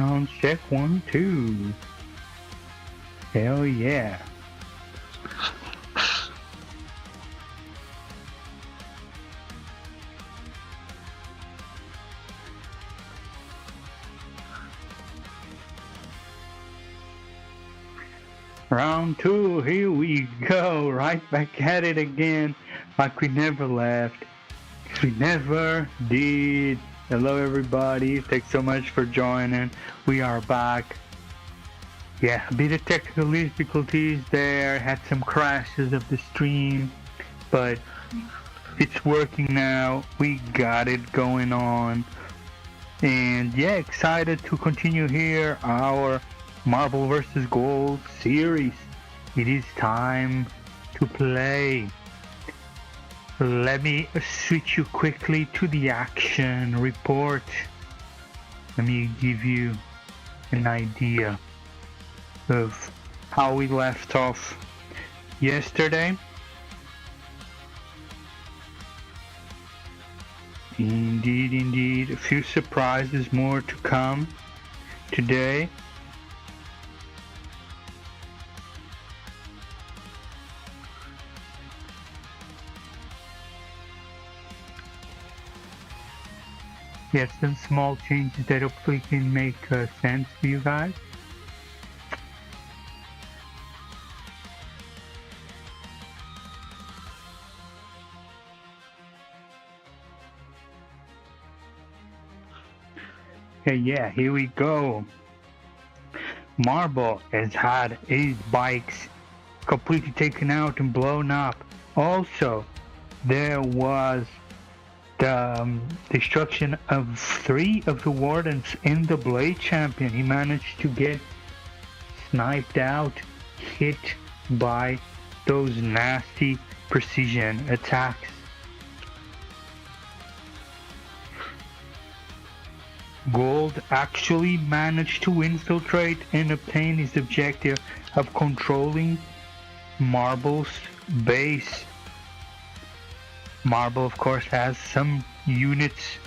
Sound check 1, 2. Hell yeah. Round 2, here we go. Right back at it again, like we never left. We never did. Hello everybody, thanks so much for joining. We are back. Yeah, a bit of technical difficulties there, had some crashes of the stream, but it's working now. We got it going on. And yeah, excited to continue here our Marble vs. Gold series. It is time to play. Let me switch you quickly to the action report. Let me give you an idea of how we left off yesterday. Indeed, a few surprises more to come today. Yes, some small changes that hopefully can make sense for you guys. Okay, yeah, here we go. Marble has had his bikes completely taken out and blown up. Also, there was the destruction of 3 of the wardens in the Blade Champion. He managed to get sniped out, hit by those nasty precision attacks. Gold actually managed to infiltrate and obtain his objective of controlling Marble's base. Marble, of course, has some units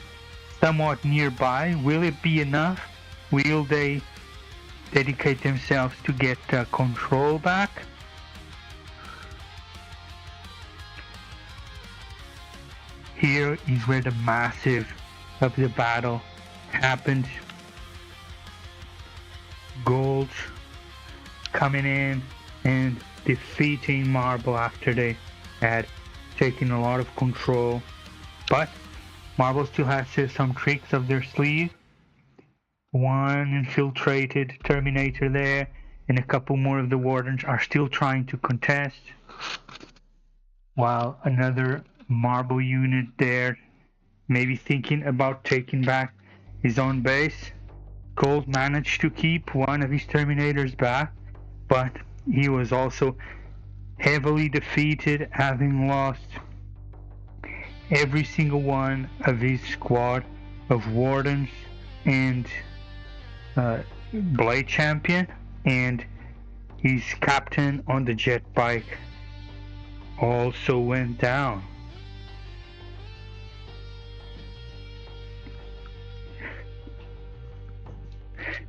somewhat nearby. Will it be enough? Will they dedicate themselves to get control back? Here is where the massive of the battle happened. Gold coming in and defeating Marble after they had taken a lot of control, but Marble still has some tricks up their sleeve. One infiltrated Terminator there, and a couple more of the Wardens are still trying to contest, while another Marble unit there maybe thinking about taking back his own base. Gold managed to keep one of his Terminators back, but he was also heavily defeated, having lost every single one of his squad of Wardens and Blade Champion, and his captain on the jet bike also went down.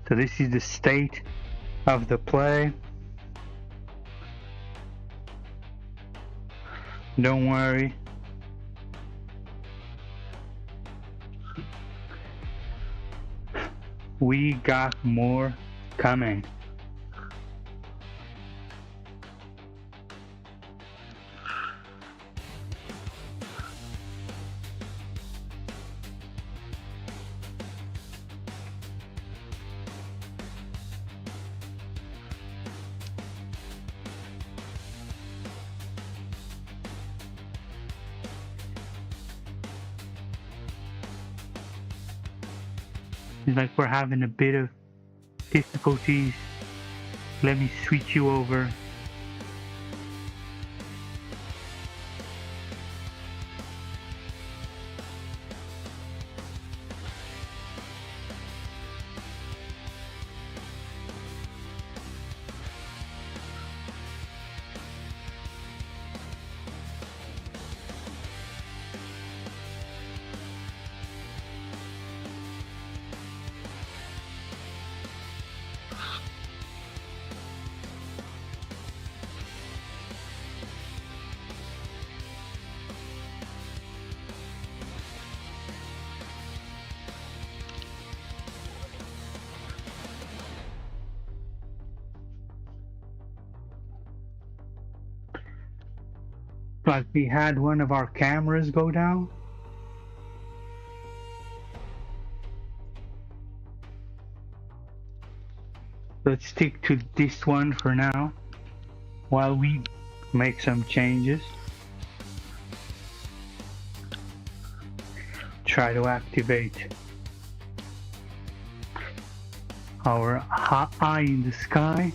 So this is the state of the play. Don't worry. We got more coming. It's like we're having a bit of difficulties. Let me switch you over. like we had one of our cameras go down. Let's stick to this one for now while we make some changes. Try to activate our eye in the sky.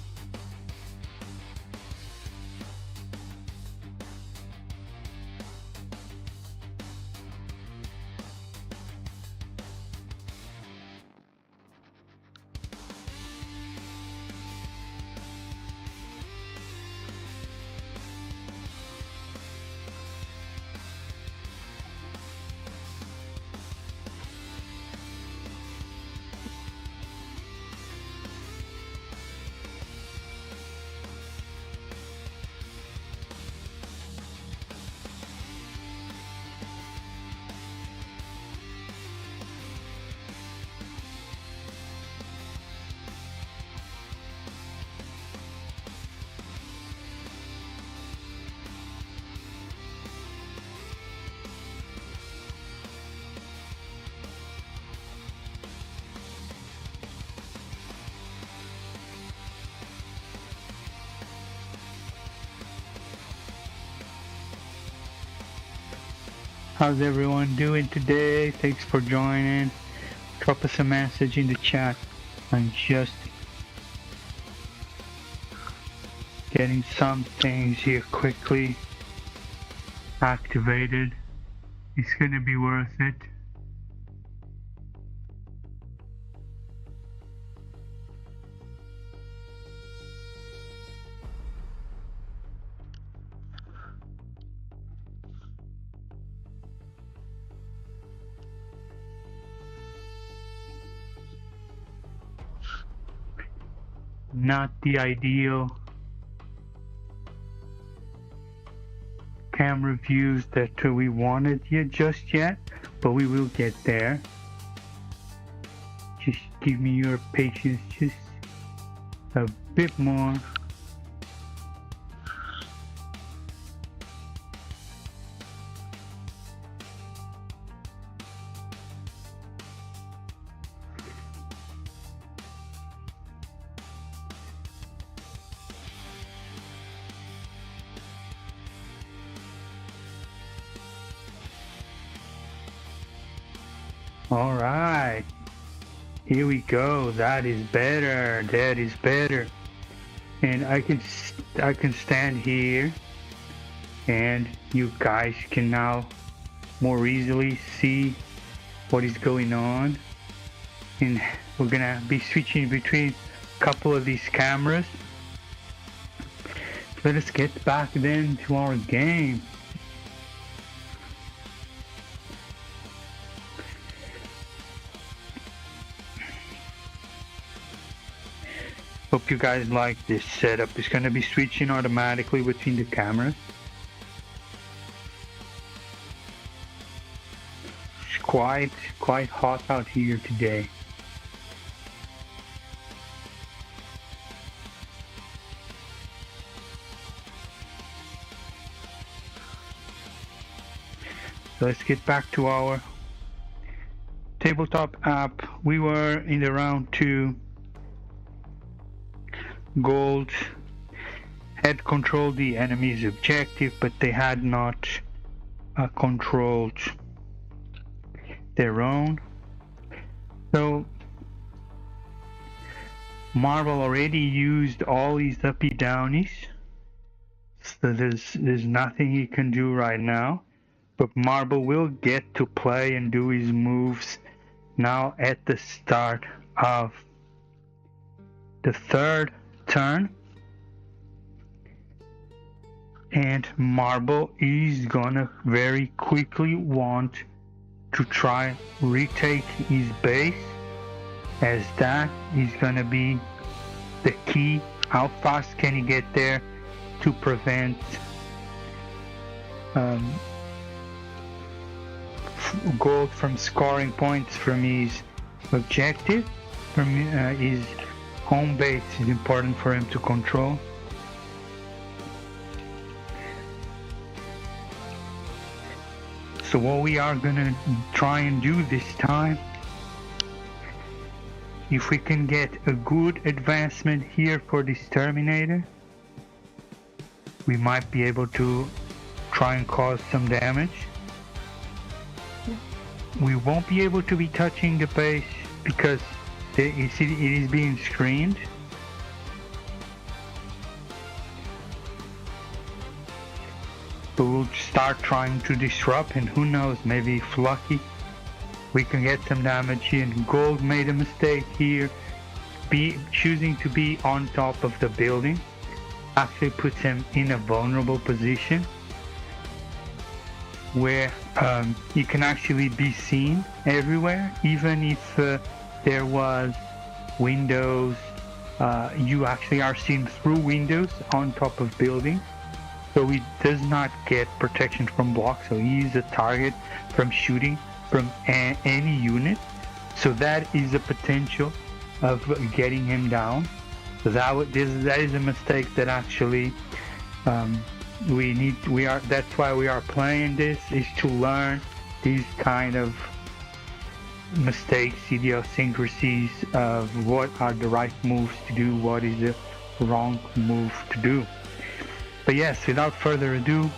How's everyone doing today? Thanks for joining. Drop us a message in the chat. I'm just getting some things here quickly activated. It's gonna be worth it. Not the ideal camera views that we wanted just yet, but we will get there. Just give me your patience just a bit more. All right, here we go. That is better. That is better. And I can stand here, and you guys can now more easily see what is going on. And we're gonna be switching between a couple of these cameras. Let us get back then to our game. Hope you guys like this setup. It's going to be switching automatically between the cameras. It's quite hot out here today. So let's get back to our tabletop app. We were in the round 2. Gold had controlled the enemy's objective, but they had not controlled their own. So Marvel already used all his uppy downies, so there's nothing he can do right now. But Marvel will get to play and do his moves now at the start of the third turn, and Marble is gonna very quickly want to try retake his base, as that is gonna be the key. How fast can he get there to prevent Gold from scoring points from his objective, from his home base is important for him to control. So what we are gonna try and do this time, if we can get a good advancement here for this Terminator, we might be able to try and cause some damage. We won't be able to be touching the base because you see it is being screened. But we'll start trying to disrupt, and who knows, maybe if lucky we can get some damage here. And Gold made a mistake here, choosing to be on top of the building actually puts him in a vulnerable position where he can actually be seen everywhere. Even if there was windows, you actually are seen through windows on top of buildings. So he does not get protection from blocks, so he is a target from shooting from any unit. So that is a potential of getting him down. So that is a mistake that actually that's why we are playing this, is to learn these kind of mistakes, idiosyncrasies of what are the right moves to do, what is the wrong move to do. But yes, without further ado,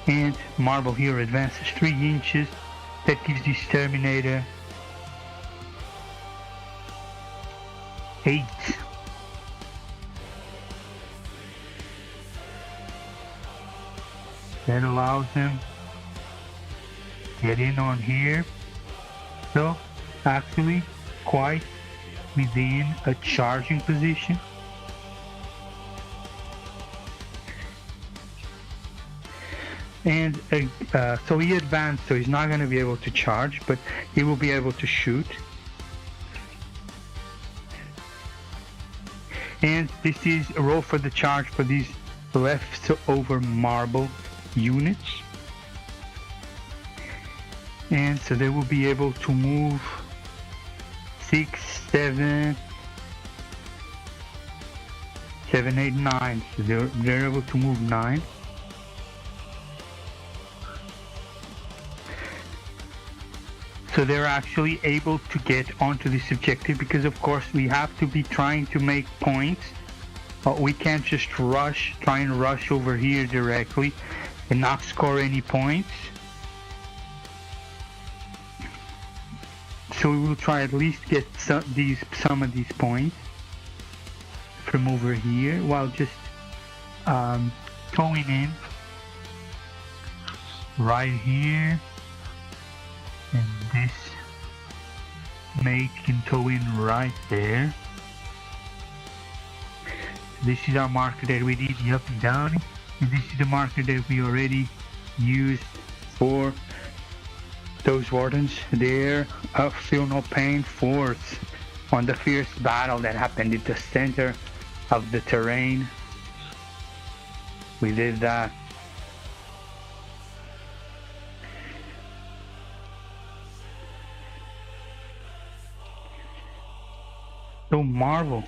and Marble here advances 3 inches. That gives this Terminator 8. That allows him to get in on here. So actually quite within a charging position. And so he advanced, so he's not going to be able to charge, but he will be able to shoot. And this is a roll for the charge for these leftover marble units. And so they will be able to move 6, 7, 8, 9. So they're able to move 9. So they're actually able to get onto this objective, because of course we have to be trying to make points. We can't just try and rush over here directly and not score any points. So we will try at least get some of these points from over here, while just towing in right here. And this mate can tow in right there. This is our marker that we did the up and down, and this is the marker that we already used for those wardens there. Feel no pain force on the fierce battle that happened at the center of the terrain. We did that. So Marvel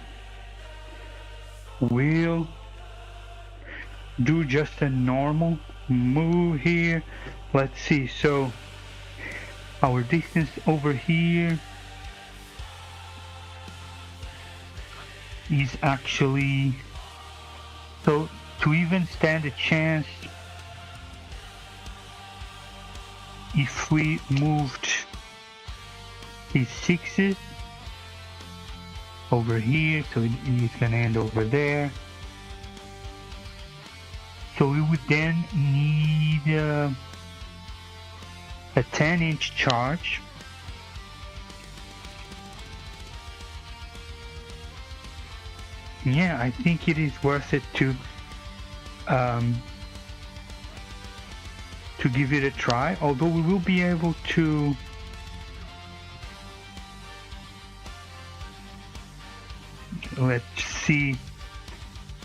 will do just a normal move here. Let's see, so our distance over here is actually, so to even stand a chance, if we moved these 6s over here, so it's gonna end over there. So we would then need a 10-inch charge. Yeah, I think it is worth it to give it a try, although we will be able to let's see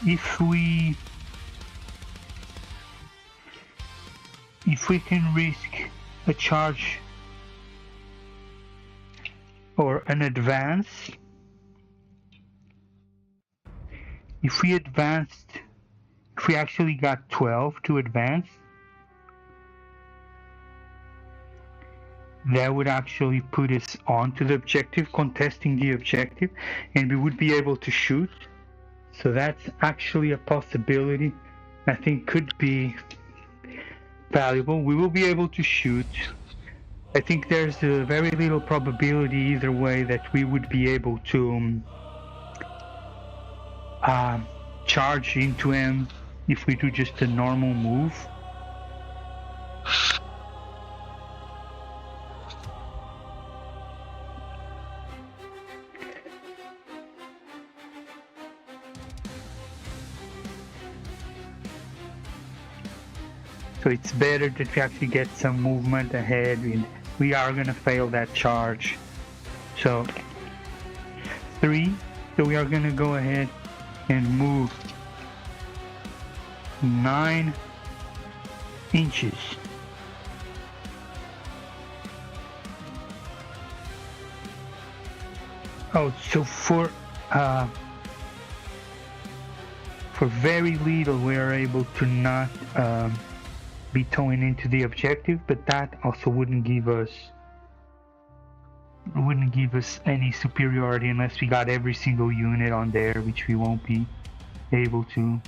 if we can risk a charge or an advance. If we actually got 12 to advance, that would actually put us onto the objective, contesting the objective, and we would be able to shoot. So that's actually a possibility I think could be valuable. We will be able to shoot. I think there's a very little probability either way that we would be able to charge into him if we do just a normal move. So it's better that we actually get some movement ahead. We are gonna fail that charge. So 3. So we are gonna go ahead and move 9 inches. Oh, so for very little we are able to not be towing into the objective, but that also wouldn't give us any superiority unless we got every single unit on there, which we won't be able to.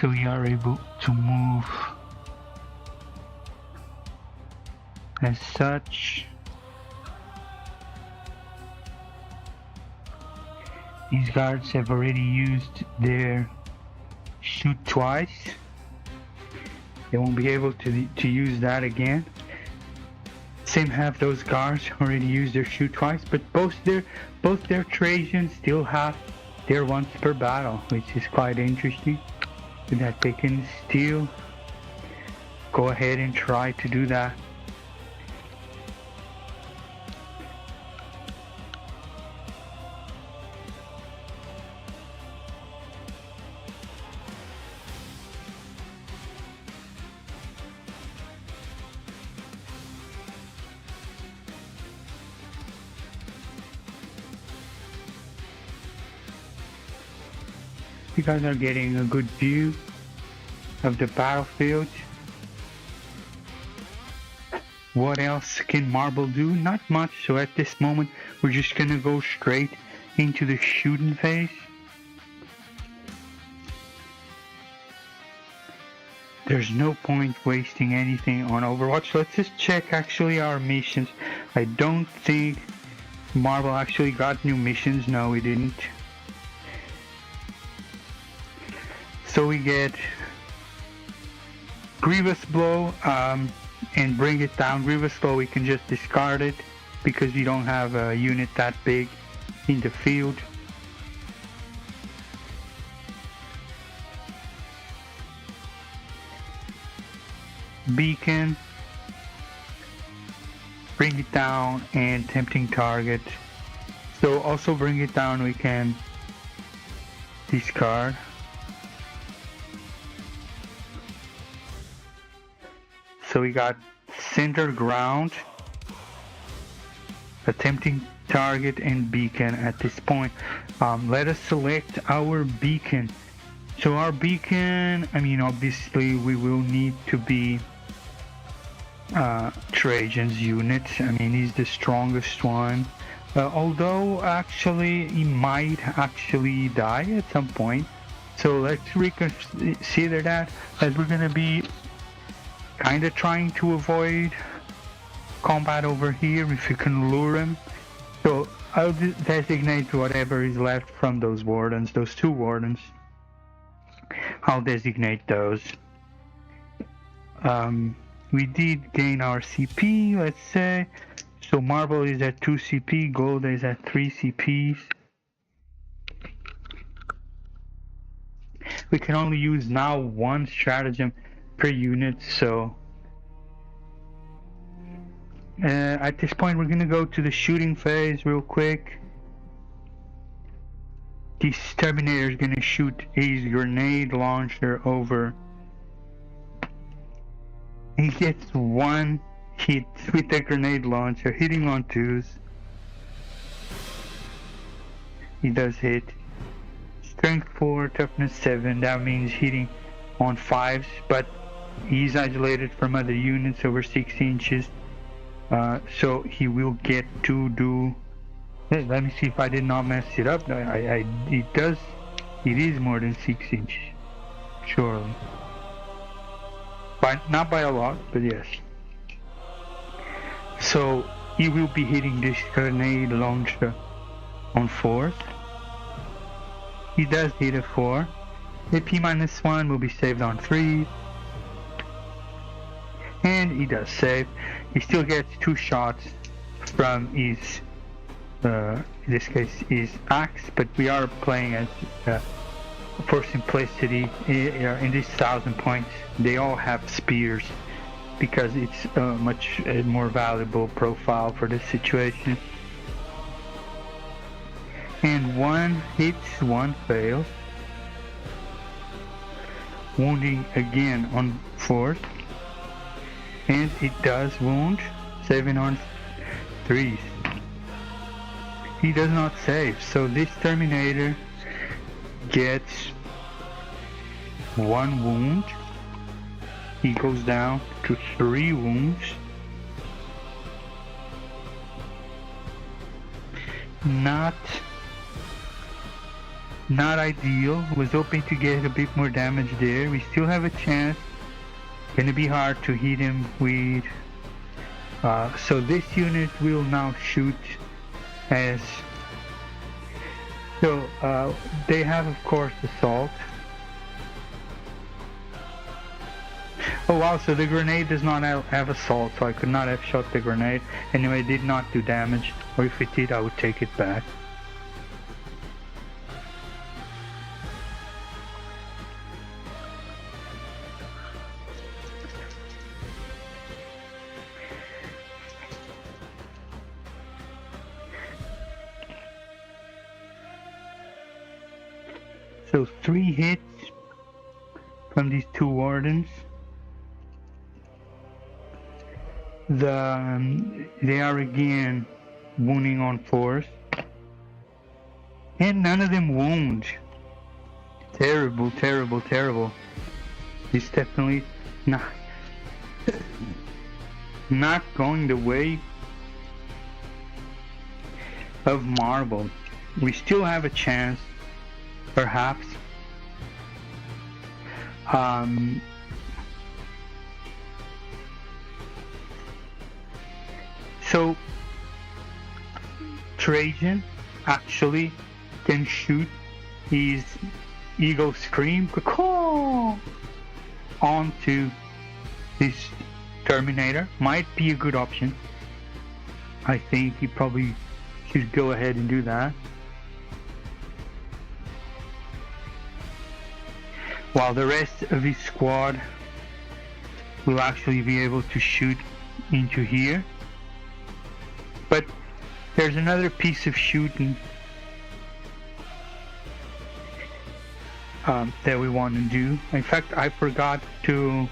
So we are able to move as such. These guards have already used their shoot twice. They won't be able to use that again. Same have those guards already used their shoot twice, but both their Trojans still have their once per battle, which is quite interesting. So that they can still go ahead and try to do that. You guys are getting a good view of the battlefield. What else can Marble do? Not much, so at this moment we're just gonna go straight into the shooting phase. There's no point wasting anything on Overwatch. Let's just check actually our missions. I don't think Marble actually got new missions. No, we didn't. So we get Grievous Blow and bring it down. Grievous Blow we can just discard it because we don't have a unit that big in the field. Beacon, bring it down, and Tempting Target. So also bring it down we can discard. So we got Center Ground, a Tempting Target, and Beacon at this point. Let us select our Beacon. So our Beacon, I mean, obviously we will need to be Trajan's unit. I mean, he's the strongest one. Although actually he might actually die at some point. So let's reconsider that, as we're gonna be kind of trying to avoid combat over here if you can lure him. So I'll designate whatever is left from those wardens, those 2 wardens. I'll designate those. We did gain our CP, let's say. So Marble is at 2 CP, Gold is at 3 CPs. We can only use now 1 stratagem per unit, so at this point we're gonna go to the shooting phase real quick. This Terminator is gonna shoot his grenade launcher over. He gets 1 hit with the grenade launcher, hitting on 2s. He does hit. Strength 4, toughness 7, that means hitting on 5s, but He's isolated from other units over 6 inches. So he will get to do... Hey, let me see if I did not mess it up. It does. It is more than 6 inches. Surely. Not by a lot, but yes. So he will be hitting this grenade launcher on 4th. He does hit a 4. AP -1 will be saved on 3. And he does save. He still gets 2 shots from his, in this case, his axe, but we are playing as, for simplicity, in these 1,000 points, they all have spears, because it's a much more valuable profile for this situation. And 1 hits, 1 fails. Wounding again on 4th. And it does wound, saving on 3s. He does not save, so this Terminator gets 1 wound. He goes down to 3 wounds. Not ideal. Was hoping to get a bit more damage there. We still have a chance. Gonna be hard to hit him with. So this unit will now shoot as. So they have, of course, assault. Oh wow! So the grenade does not have assault, so I could not have shot the grenade. Anyway, it did not do damage. Or if it did, I would take it back. So 3 hits from these 2 wardens. They are again wounding on 4th. And none of them wound. Terrible, terrible, terrible. It's definitely not going the way of Marble. We still have a chance. Perhaps. So Trajan actually can shoot his Eagle Scream onto this Terminator. Might be a good option. I think he probably should go ahead and do that. While the rest of his squad will actually be able to shoot into here. But there's another piece of shooting that we want to do. In fact, I forgot to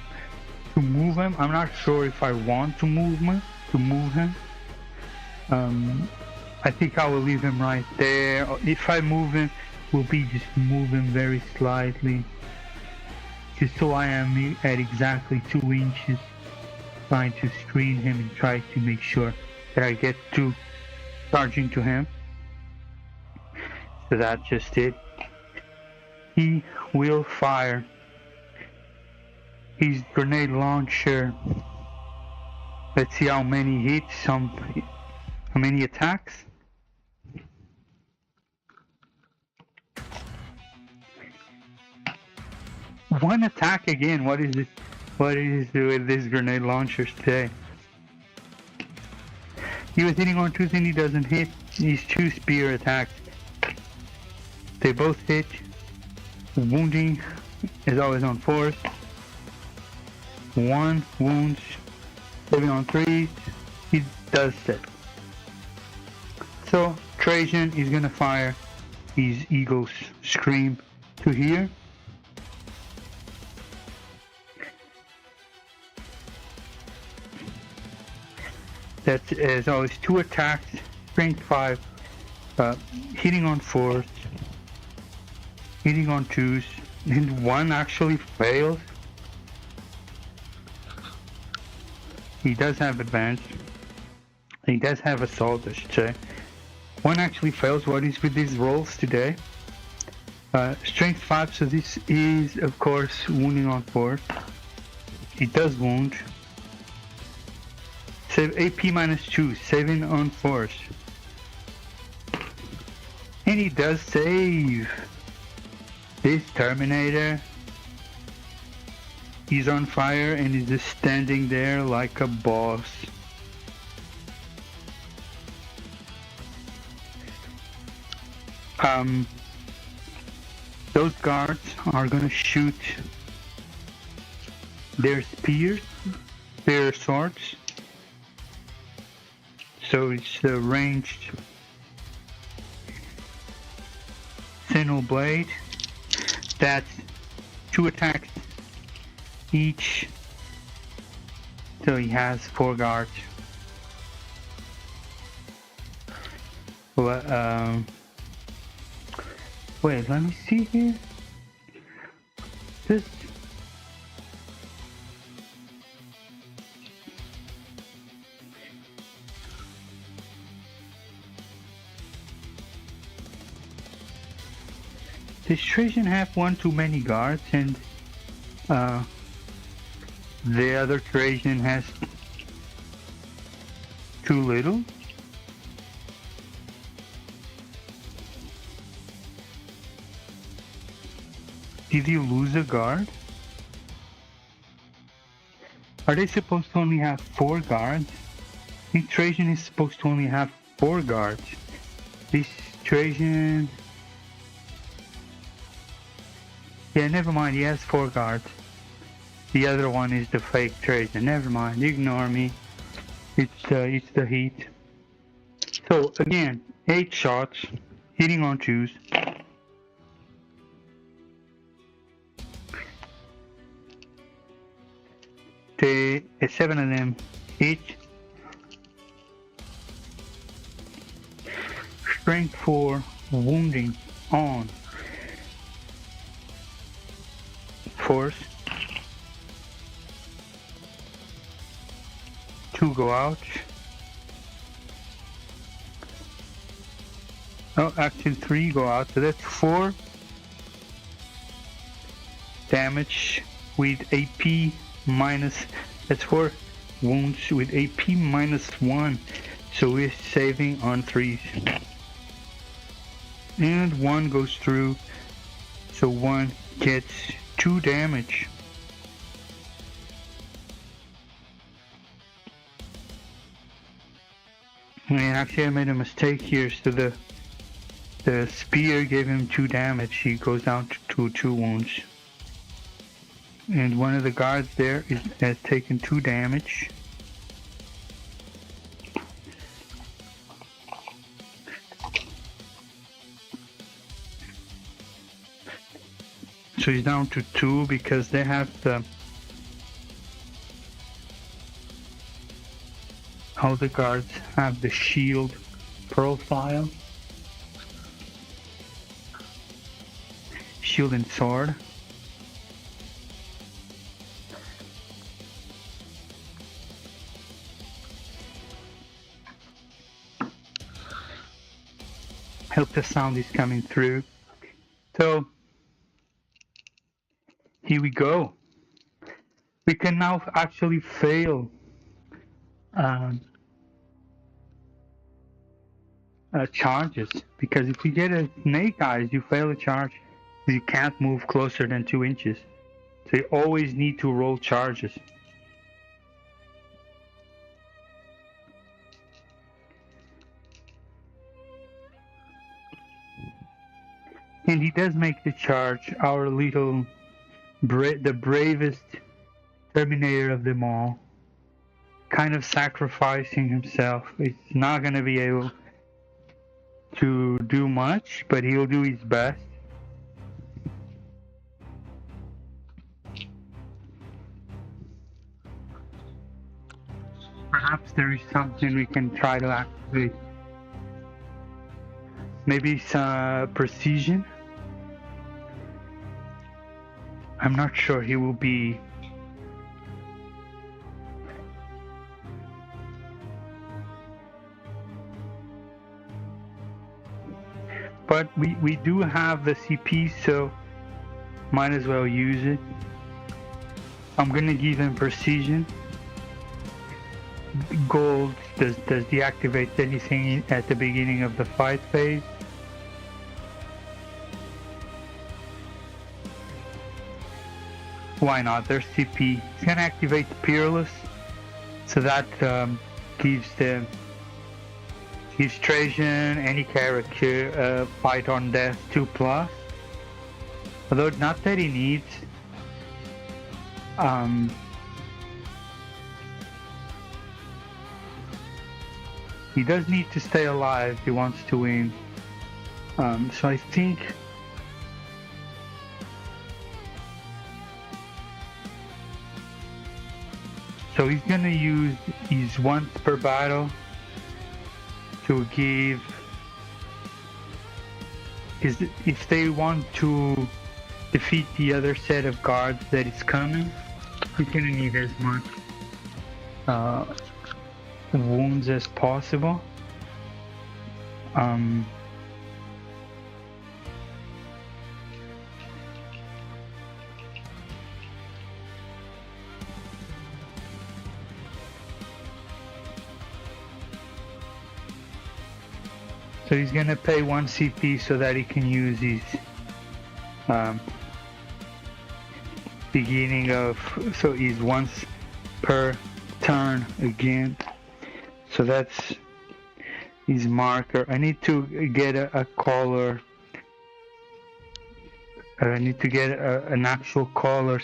move him. I'm not sure if I want to move him. I think I will leave him right there. If I move him, we'll be just move him very slightly. Just so I am at exactly 2 inches, trying to screen him and try to make sure that I get to charging to him. So that's just it. He will fire his grenade launcher. Let's see how many hits, how many attacks. One attack again. What is it? What is it with these grenade launchers today? He was hitting on 2s and he doesn't hit. These 2 spear attacks. They both hit. Wounding is always on 4th. 1 wounds. 7 on 3s. He does set. So Trajan is gonna fire his Eagle's Scream to here. That is always 2 attacks, strength 5, hitting on 4s, hitting on 2s, and 1 actually fails. He does have advance. He does have assault, I should say. One actually fails what is with these rolls today. Strength 5, so this is of course wounding on 4. It does wound. Save AP minus 2, saving on force. And he does save. This Terminator, he's on fire and he's just standing there like a boss. Those guards are gonna shoot their spears, their swords. So it's a ranged thinner blade. That's 2 attacks each. So he has 4 guards. Well, wait, let me see here. This. This Trajan have one too many guards, and the other Trajan has too little. Did you lose a guard? Are they supposed to only have 4 guards? I think Trajan is supposed to only have 4 guards. This Trajan... Yeah, never mind, he has 4 guards. The other one is the fake Trajan. Never mind, ignore me. It's the heat. So again, 8 shots, hitting on 2s. The 7 of them each. Strength 4, wounding on force. 2 go out. Oh, actually 3 go out, so that's 4 damage with AP minus, that's 4 wounds with AP minus 1, so we're saving on 3s. And 1 goes through, so 1 gets 2 damage. And actually I made a mistake here, so the spear gave him 2 damage, he goes down to 2 wounds. And one of the guards there has taken 2 damage. So he's down to 2 because they have all the guards have the shield profile. Shield and sword. Hope the sound is coming through. So here we go. We can now actually fail charges, because if you get a snake eyes, you fail a charge. You can't move closer than 2 inches. So you always need to roll charges. And he does make the charge, our little, the bravest Terminator of them all. Kind of sacrificing himself. He's not going to be able to do much, but he'll do his best. Perhaps there is something we can try to activate. Maybe some precision. I'm not sure he will be but we do have the CP, so might as well use it. I'm gonna give him precision. Gold does deactivate anything at the beginning of the fight phase. Why not? There's CP. It's gonna activate Peerless, so that gives Trajan, any character, fight on death 2+. Although not that he needs. He does need to stay alive if he wants to win. So I think so he's gonna use his once per battle to give, if they want to defeat the other set of guards that is coming, he's gonna need as much wounds as possible. So he's gonna pay 1 CP so that he can use his beginning of, so he's once per turn again. So that's his marker. I need to get a color. I need to get an actual color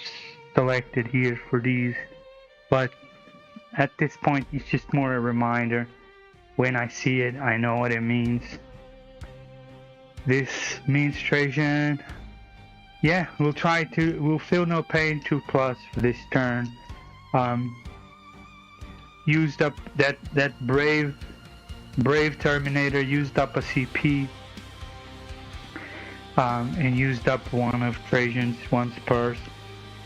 selected here for these, but at this point it's just more a reminder. When I see it, I know what it means. This means Trajan. Yeah, we'll feel no pain 2+ for this turn. Used up that brave Terminator, used up a CP, and used up one of Trajan's once per.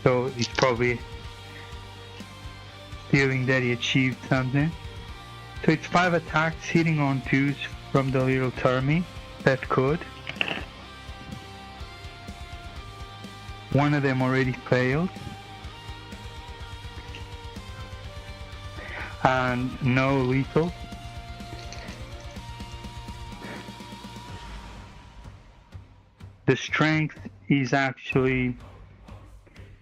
So he's probably feeling that he achieved something. So it's 5 attacks hitting on 2s from the little Termi that could. One of them already failed. And no lethal. The strength is actually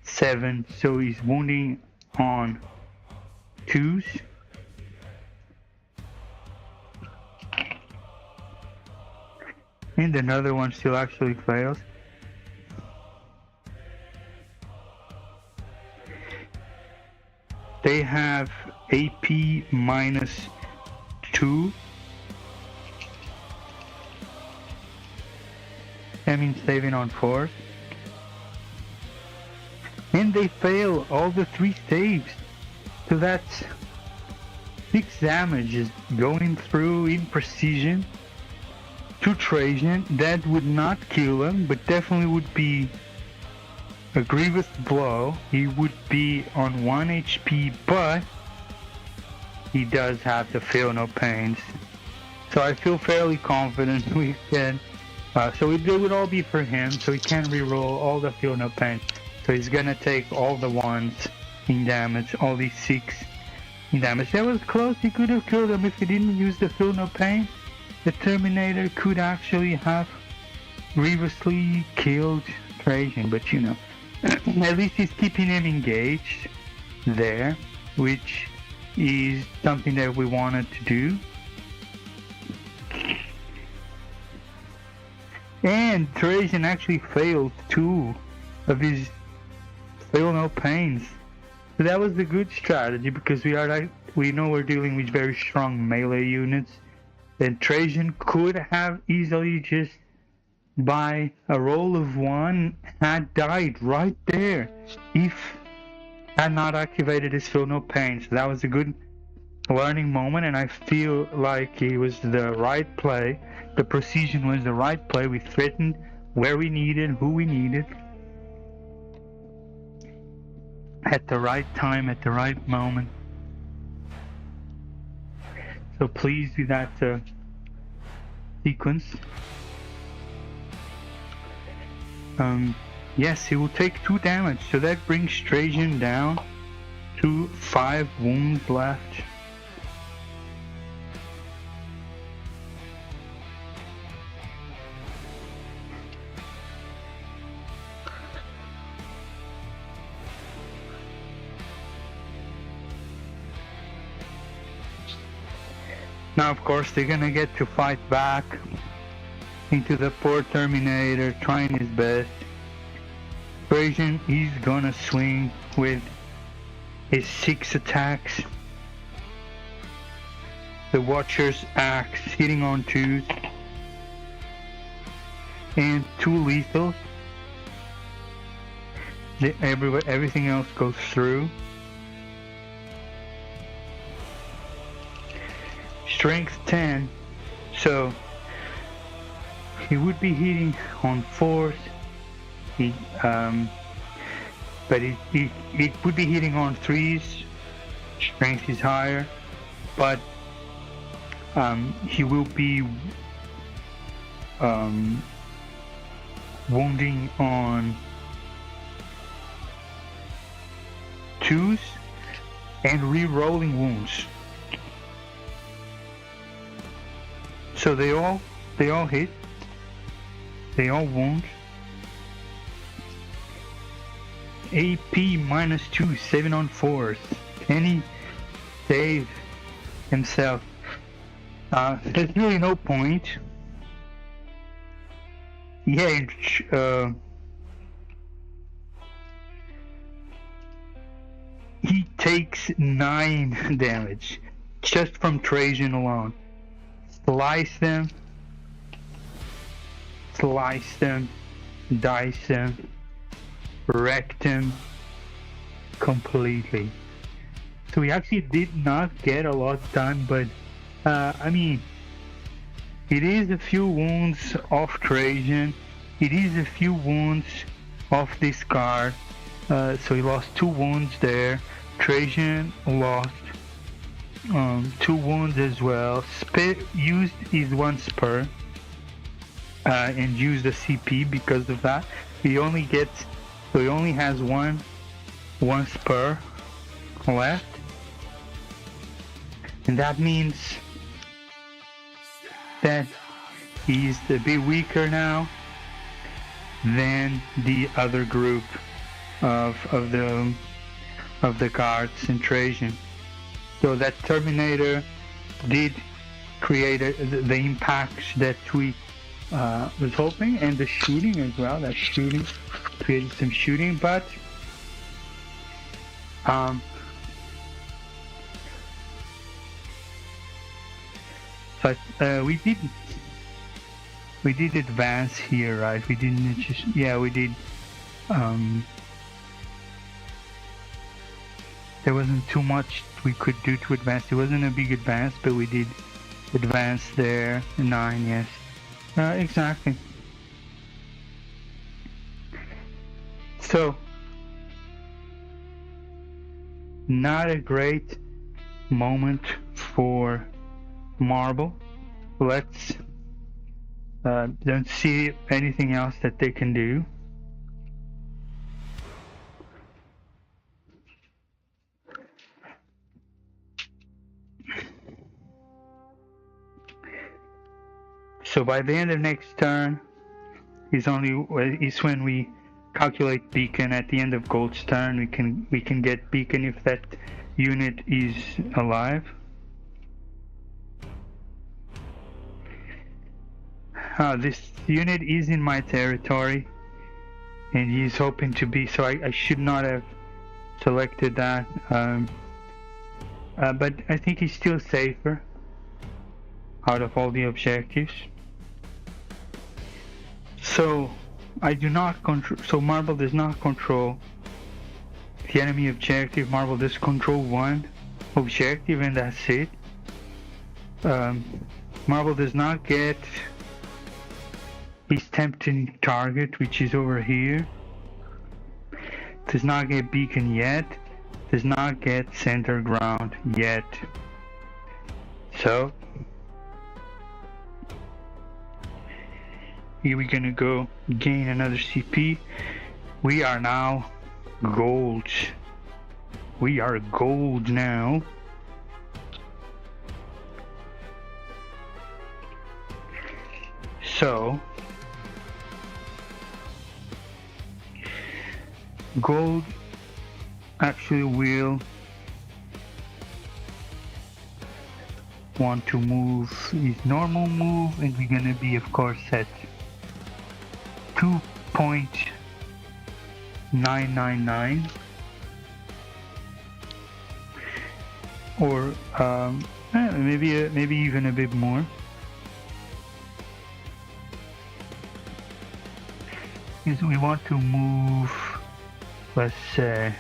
7, so he's wounding on 2s. And another one still actually fails. They have AP -2. That means saving on 4. And they fail all the 3 saves. So that's 6 damages going through in precision to Trajan. That would not kill him, but definitely would be a grievous blow. He would be on 1 HP, but he does have to feel no pains. So I feel fairly confident we can. So it would all be for him, so he can reroll all the feel no pain. So he's gonna take all the 1s in damage, all these 6 in damage. That was close. He could have killed him if he didn't use the feel no pain. The Terminator could actually have grievously killed Trajan, but you know, at least he's keeping him engaged there, which is something that we wanted to do. And Trajan actually failed 2 of his feel no pains. So that was the good strategy, because we know we're dealing with very strong melee units. Then Trajan could have easily just by a roll of 1 had died right there if had not activated his feel no pain. So that was a good learning moment, and I feel like it was the right play. The precision was the right play. We threatened where we needed, who we needed, at the right time, at the right moment. So please do that sequence. Yes, he will take 2 damage, so that brings Trajan down to 5 wounds left. Now, of course, they're gonna get to fight back into the poor Terminator, trying his best. Trajan, he's gonna swing with his 6 attacks. The Watcher's axe hitting on 2s and 2 lethals. Everything else goes through. Strength 10, so he would be hitting on 4s. But it would be hitting on 3s. Strength is higher, but he will be wounding on 2s and re-rolling wounds. So they all hit. They all wound. AP -2, 7 on 4s. Can he save himself? There's really no point. Yeah, he takes 9 damage just from Trajan alone. Slice them, dice them, wrecked him completely. So we actually did not get a lot done, but I mean, it is a few wounds off Trajan, it is a few wounds off this guard, so he lost 2 wounds there. Trajan lost 2 wounds as well. Used his 1 spur and used the CP because of that. He only has one spur left, and that means that he's a bit weaker now than the other group of the guards in Trajan. So that Terminator did create the impacts that we was hoping, and the shooting as well. That shooting created some shooting, but we did advance here, right? We didn't just, yeah, we did. There wasn't too much we could do to advance. It wasn't a big advance, but we did advance there. 9, yes. Exactly. So, not a great moment for Marble. Let's don't see anything else that they can do. So by the end of next turn is when we calculate beacon. At the end of Gold's turn, we can get beacon if that unit is alive. This unit is in my territory, and he's hoping to be, so I should not have selected that, but I think he's still safer out of all the objectives. So I do not control, so Marble does not control the enemy objective. Marble does control 1 objective, and that's it. Marble does not get his tempting target, which is over here. Does not get beacon yet. Does not get center ground yet. So Here we're gonna go gain another CP. We are now gold. We are gold now. So gold actually will want to move his normal move, and we're gonna be of course at 2.999 or maybe even a bit more. Is we want to move, let's say,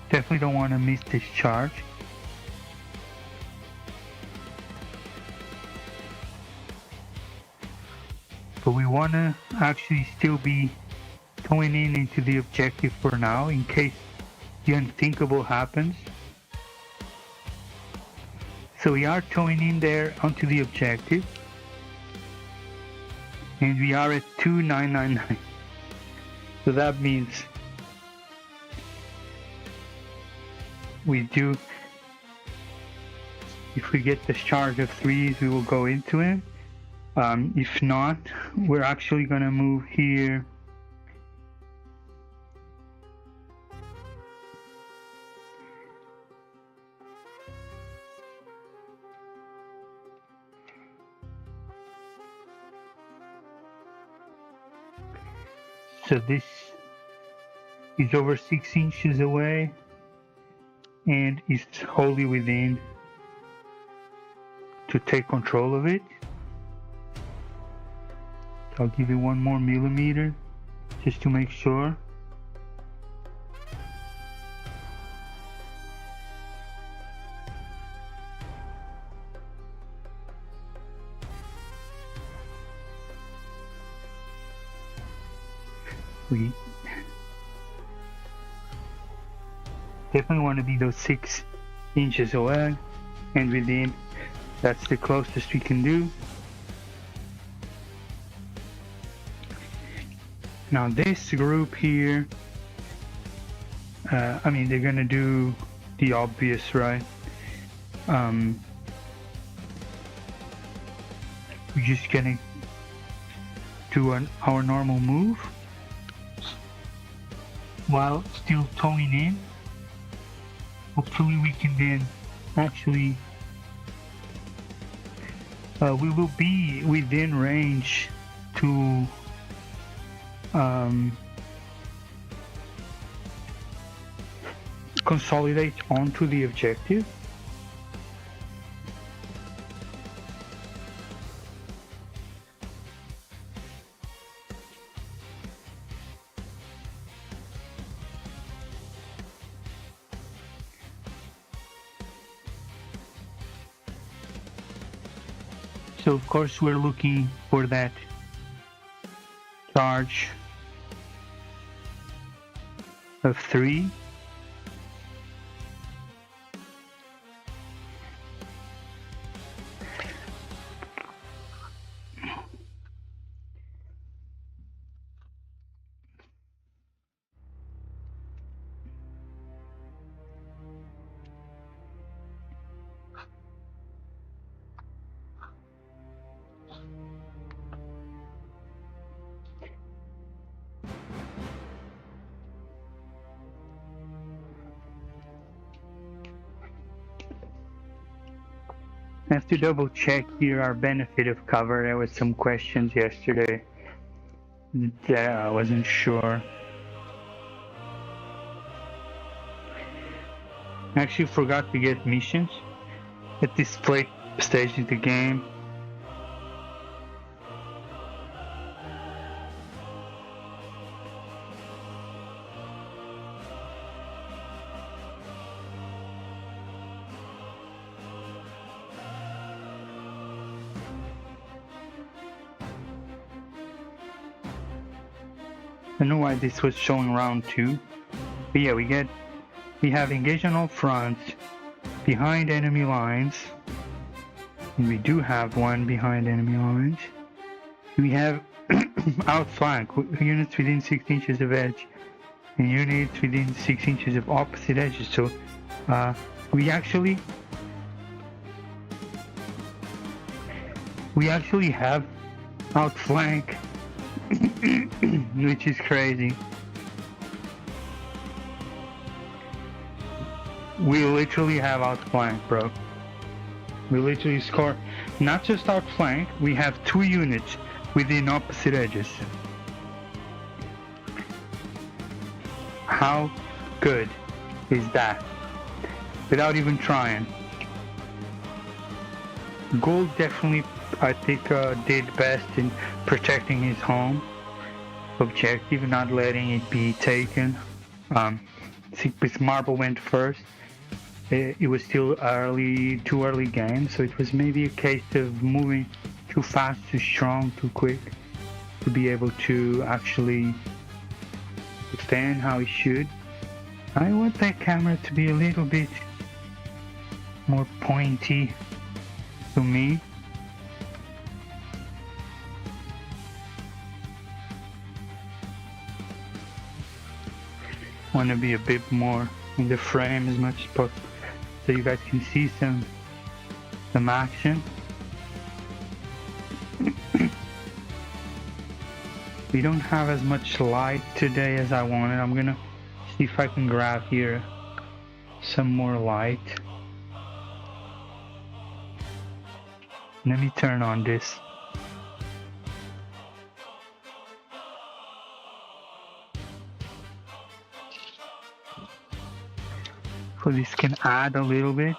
definitely don't want to miss this charge. But we want to actually still be going into the objective for now, in case the unthinkable happens. So we are towing in there onto the objective, and we are at 2.999. So that means we do, if we get the charge of 3s, we will go into it. If not, we're actually gonna move here. So this is over 6 inches away and is wholly within to take control of it. I'll give it 1 more millimeter just to make sure. We definitely want to be those 6 inches away and within. That's the closest we can do. Now this group here, I mean, they're gonna do the obvious, right? We're just gonna do our normal move while still towing in. Hopefully we can then actually, we will be within range to consolidate onto the objective. So of course we're looking for that charge of 3. I have to double check here our benefit of cover. There was some questions yesterday that I wasn't sure. I actually forgot to get missions at this stage of the game. I don't know why this was showing round 2, but yeah, we have engaged on all fronts, behind enemy lines, We do have one behind enemy lines. We have outflank units within 6 inches of edge and units within 6 inches of opposite edges. So we actually have outflank, which is crazy. We literally have outflank, bro. We literally score not just outflank, we have 2 units within opposite edges. How good is that? Without even trying. Gold definitely, I think, did best in protecting his home objective, not letting it be taken. This Marble went first. It was still too early game, so it was maybe a case of moving too fast, too strong, too quick to be able to actually defend how he should. I want that camera to be a little bit more pointy to me. Want to be a bit more in the frame as much as possible, so you guys can see some action. We don't have as much light today as I wanted. I'm gonna see if I can grab here some more light. Let me turn on this. So this can add a little bit.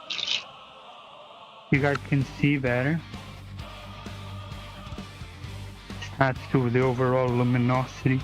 You guys can see better. This adds to the overall luminosity.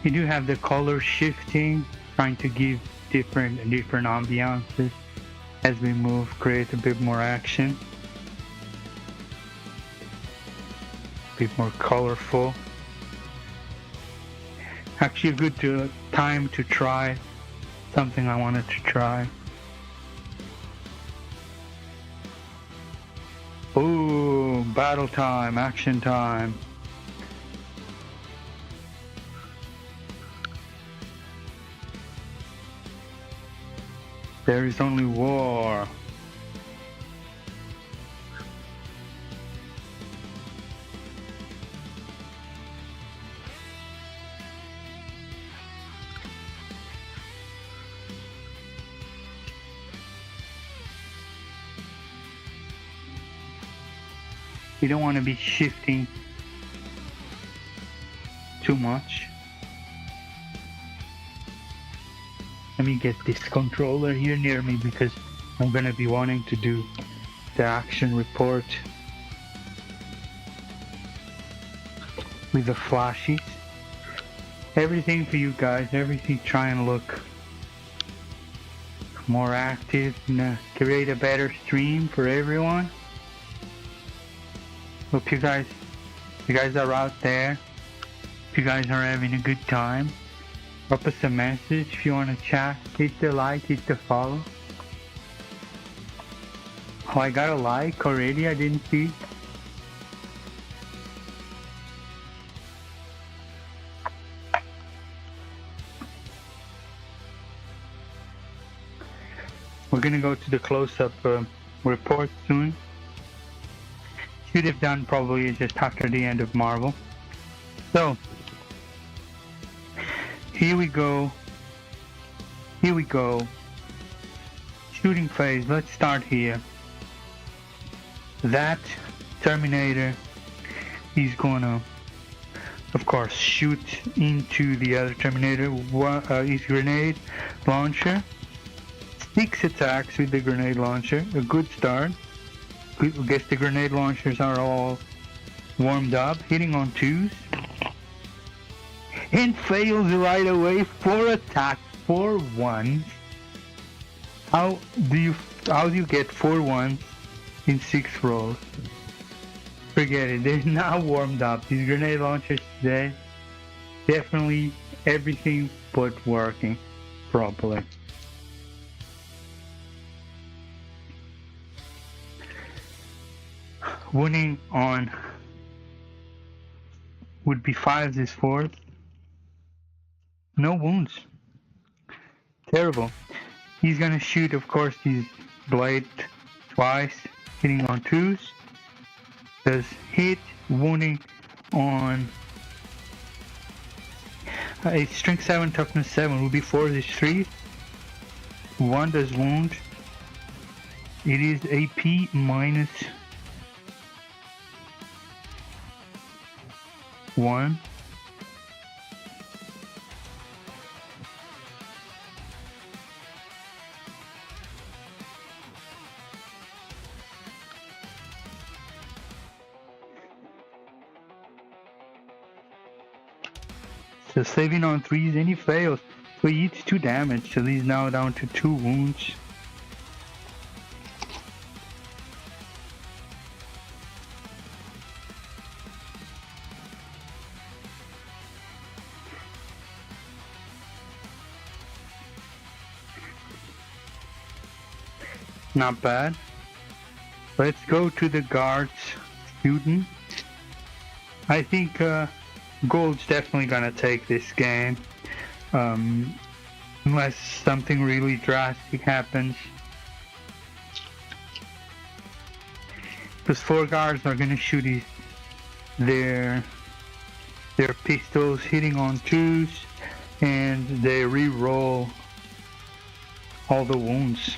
You do have the color shifting, trying to give different ambiances as we move, create a bit more action, a bit more colorful. Actually a good time to try something I wanted to try. Ooh, battle time, action time. There is only war. You don't want to be shifting too much. Let me get this controller here near me because I'm going to be wanting to do the action report with the flashies. Everything for you guys, everything try and look more active and create a better stream for everyone. Hope you guys are out there. If you guys are having a good time. Drop us a message if you want to chat. Hit the like, hit the follow. Oh, I got a like already, I didn't see. We're gonna go to the close-up report soon. Should have done probably just after the end of Marvel. So, here we go. Shooting phase, let's start here. That Terminator is gonna, of course, shoot into the other Terminator. His grenade launcher. 6 attacks with the grenade launcher, a good start. I guess the grenade launchers are all warmed up, hitting on 2s. and fails right away. 4 attack, 4 ones. How do you get 4 ones in 6 rolls? Forget it, they're not warmed up. These grenade launchers today, definitely everything but working properly. Winning on would be 5 this 4th. No wounds. Terrible. He's gonna shoot, of course, his blade twice, hitting on 2s. Does hit, wounding on a strength 7, toughness 7 will be 4 this 3. 1 does wound. It is AP minus 1. So saving on 3s and he fails. So he eats 2 damage, so he's now down to 2 wounds. Not bad. Let's go to the guards student. I think Gold's definitely gonna take this game, unless something really drastic happens. Because 4 guards are gonna shoot their pistols, hitting on 2s, and they re-roll all the wounds.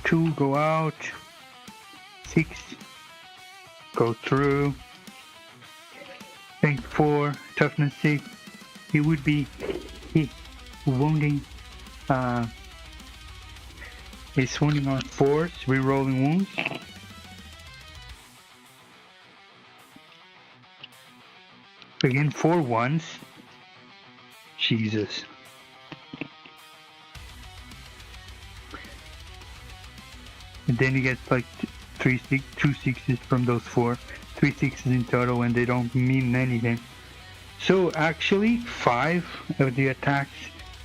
Two go out, 6 go through, strength 4, toughness 6. He would be wounding. He's wounding on 4s, re-rolling wounds. Again, 4 ones. Jesus. And then he gets like 2 6s from those 4. 3 6s in total, and they don't mean anything. So actually 5 of the attacks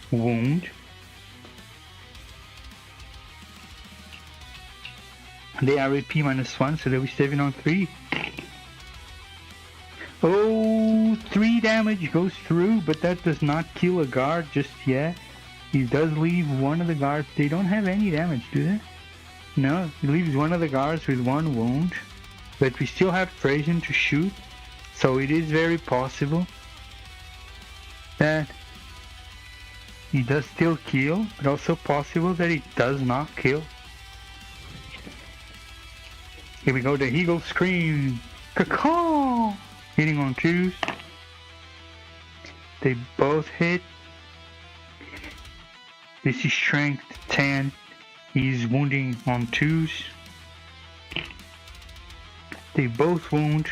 wound. They are AP minus 1, so they'll be saving on 3. Oh, 3 damage goes through, but that does not kill a guard just yet. He does leave one of the guards. They don't have any damage, do they? No, he leaves one of the guards with 1 wound, but we still have Trajan to shoot, so it is very possible that he does still kill, but also possible that he does not kill. Here we go, the Eagle Scream! Caw-caw! Hitting on 2s. They both hit. This is strength 10. He's wounding on 2s. They both wound.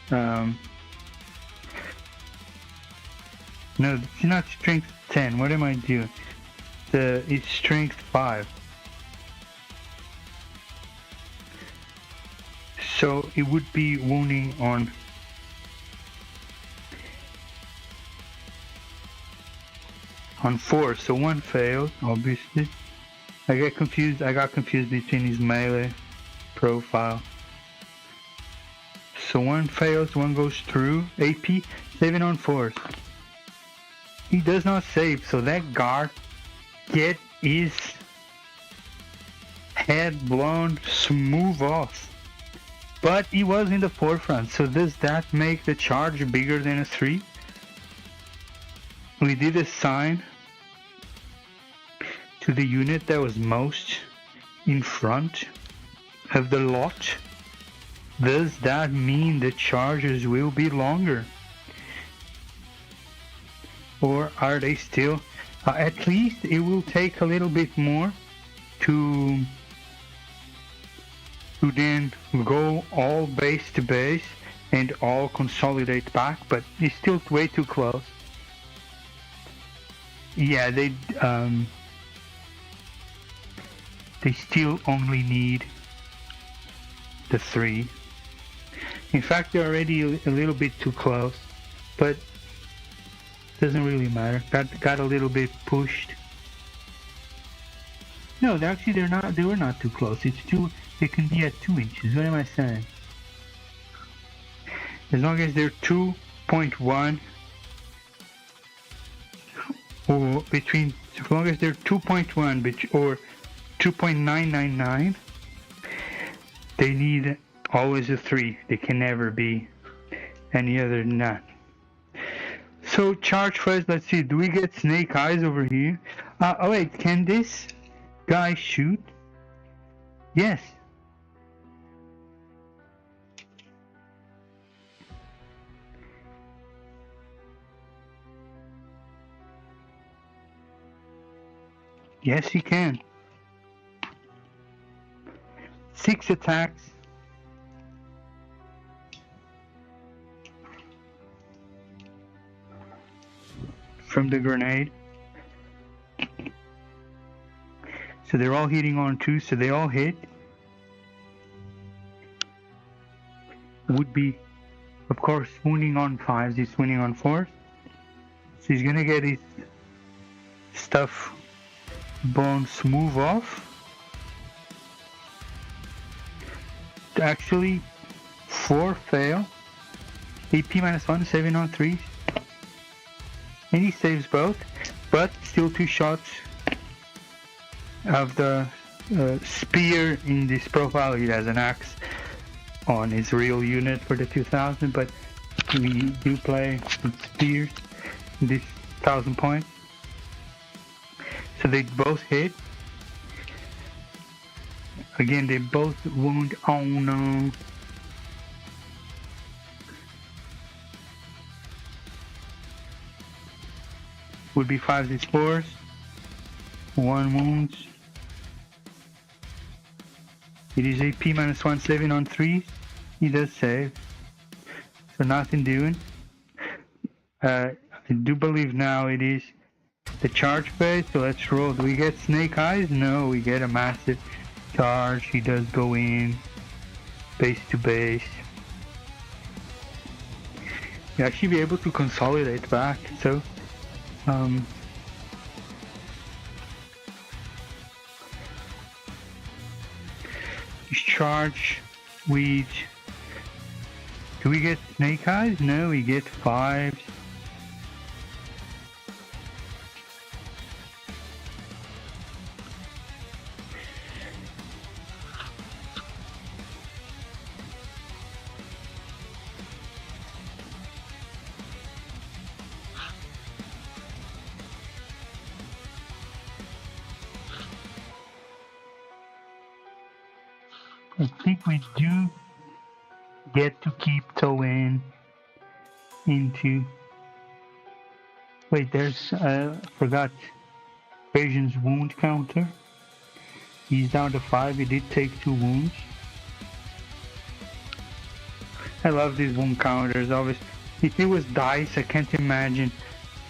No, it's not strength 10. What am I doing? It's strength 5. So it would be wounding on 4. So 1 failed, obviously. I got confused between his melee profile. So 1 fails, 1 goes through. AP, saving on 4s. He does not save, so that guard get his head blown smooth off. But he was in the forefront, so does that make the charge bigger than a 3? We did assign to the unit that was most in front of the lot. Does that mean the charges will be longer? or are they still? At least it will take a little bit more to then go all base to base and all consolidate back, but it's still way too close. Yeah, they still only need the 3. In fact, they're already a little bit too close, but doesn't really matter. Got a little bit pushed. No, they're not. They were not too close. It's too. They can be at 2 inches. What am I saying? As long as they're 2.1 or between, as long as they're 2.1 or 2.999, they need always a 3. They can never be any other than that. So charge first. Let's see. Do we get snake eyes over here? Oh wait, can this guy shoot? Yes. Yes, he can. 6 attacks. From the grenade. So they're all hitting on 2, so they all hit. Would be, of course, wounding on 5s, he's wounding on 4s. So he's gonna get his stuff bone smooth off. Actually, 4 fail. AP -1, 7 on 3s. And he saves both, but still 2 shots of the spear in this profile. He has an axe on his real unit for the 2000, but we do play with spears in this 1000 points. So they both hit. Again, they both wound. Oh no. Would be 5 4s. 1 wounds. It is AP -1, 7 on 3s. He does save. So nothing doing. I do believe now it is the charge phase. So let's roll. Do we get snake eyes? No, we get a massive charge. He does go in base to base. You actually be able to consolidate back. So charge with, do we get snake eyes? No, we get 5s. I think we do get to keep towing into. Wait, there's forgot Asian's wound counter. He's down to 5. He did take 2 wounds. I love these wound counters. Obviously, if it was dice, I can't imagine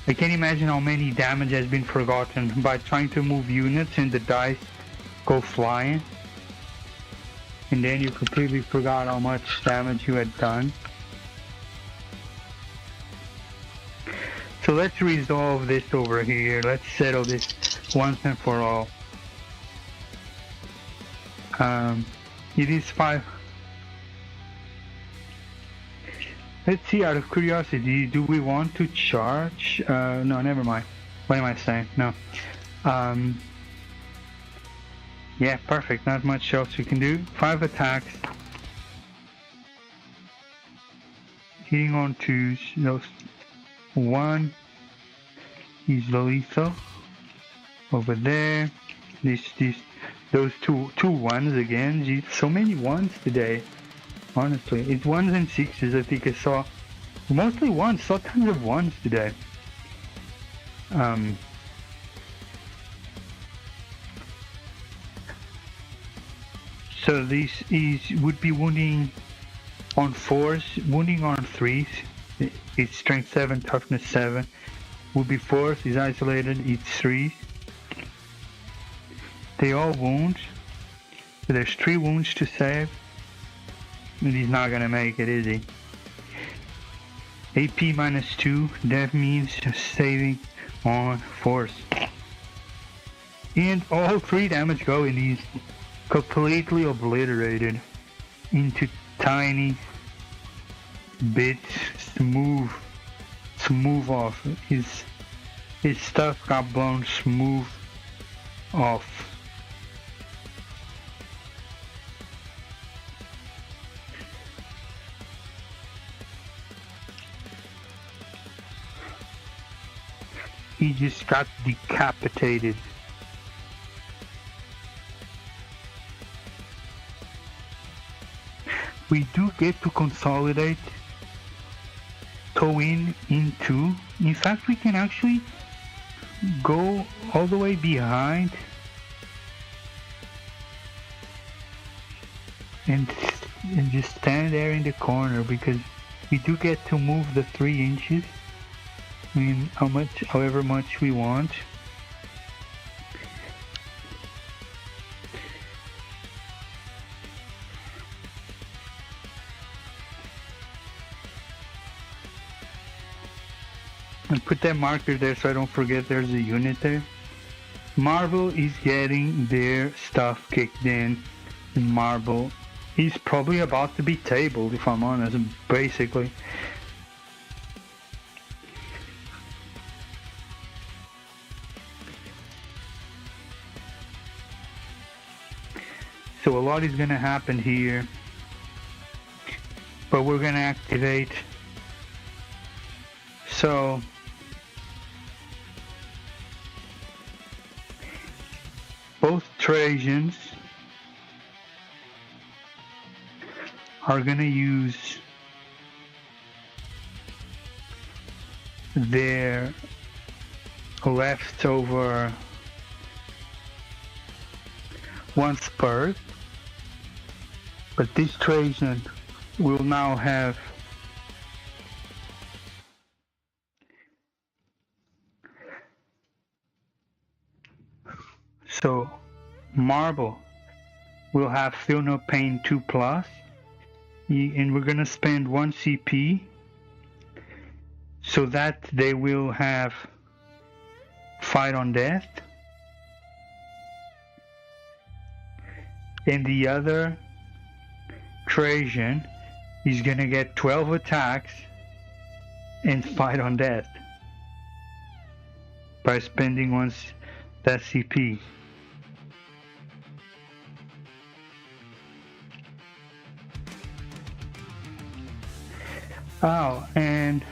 how many damage has been forgotten by trying to move units and the dice go flying. And then you completely forgot how much damage you had done. So let's resolve this over here. Let's settle this once and for all. It is 5. Let's see, out of curiosity, do we want to charge? No, never mind. What am I saying? No. Yeah, perfect. Not much else we can do. 5 attacks. Hitting on 2s. Those 1 is the lethal. Over there. Those two ones again. Geez, so many ones today. Honestly, it's 1s and 6s. I think I saw mostly 1s. Saw tons of 1s today. So this would be wounding on 4s, wounding on 3s. It's strength 7, toughness 7. Would be 4s, is isolated, it's 3s. They all wound. So there's 3 wounds to save. And he's not gonna make it, is he? AP minus 2, that means saving on 4s. And all 3 damage go, and he's completely obliterated into tiny bits to move off. His stuff got blown smooth off. He just got decapitated. We do get to consolidate Towin into. In fact, we can actually go all the way behind and just stand there in the corner, because we do get to move the 3 inches. I mean, however much we want. And put that marker there so I don't forget there's a unit there. Marble is getting their stuff kicked in. Marble is probably about to be tabled, if I'm honest, basically. So a lot is going to happen here, but we're going to activate. So both Trojans are going to use their leftover one spur, but this Trojan will now have so Marble will have Feel No Pain 2+, and we're gonna spend 1 CP so that they will have Fight on Death. And the other Trajan is gonna get 12 attacks and Fight on Death by spending that CP. Oh, and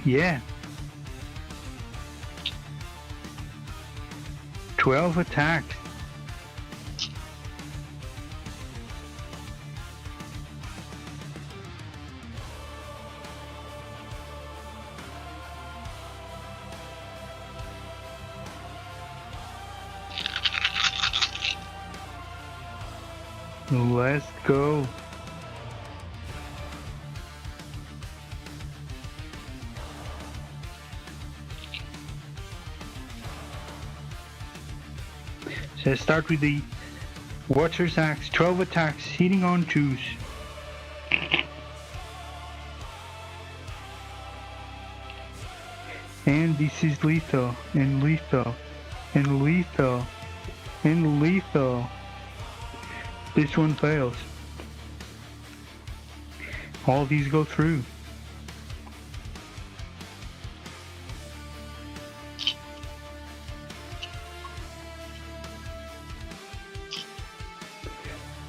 yeah, 12 attacks. Let's go. So let's start with the Watcher's Axe. 12 attacks, hitting on 2s. And this is lethal, and lethal, and lethal, and lethal. This one fails. All these go through.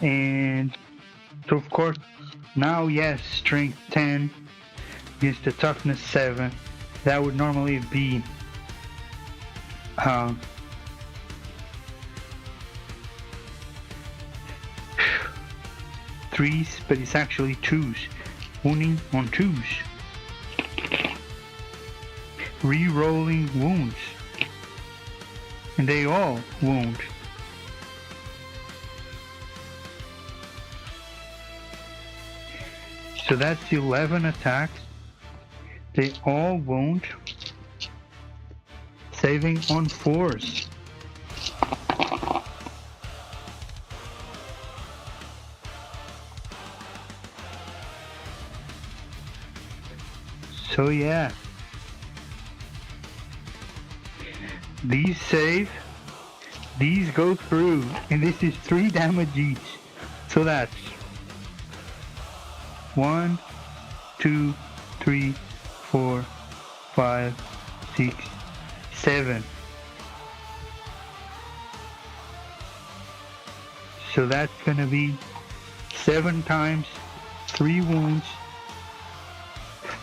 And so of course, now yes, strength 10 against the toughness 7. That would normally be 3s, but it's actually 2s wounding on 2s. Re-rolling wounds. And they all wound. So that's 11 attacks. They all wound. Saving on 4s. So yeah. These save. These go through. And this is 3 damage each. So that's 1, 2, 3, 4, 5, 6, 7. So that's gonna be 7 times 3 wounds.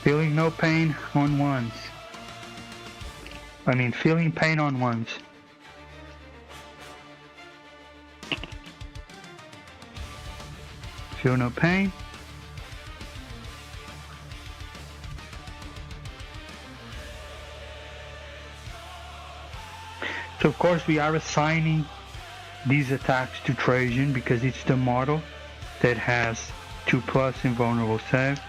Feeling no pain on 1s. I mean, feeling pain on 1s. Feel no pain. So of course we are assigning these attacks to Trajan because it's the model that has 2+ invulnerable save.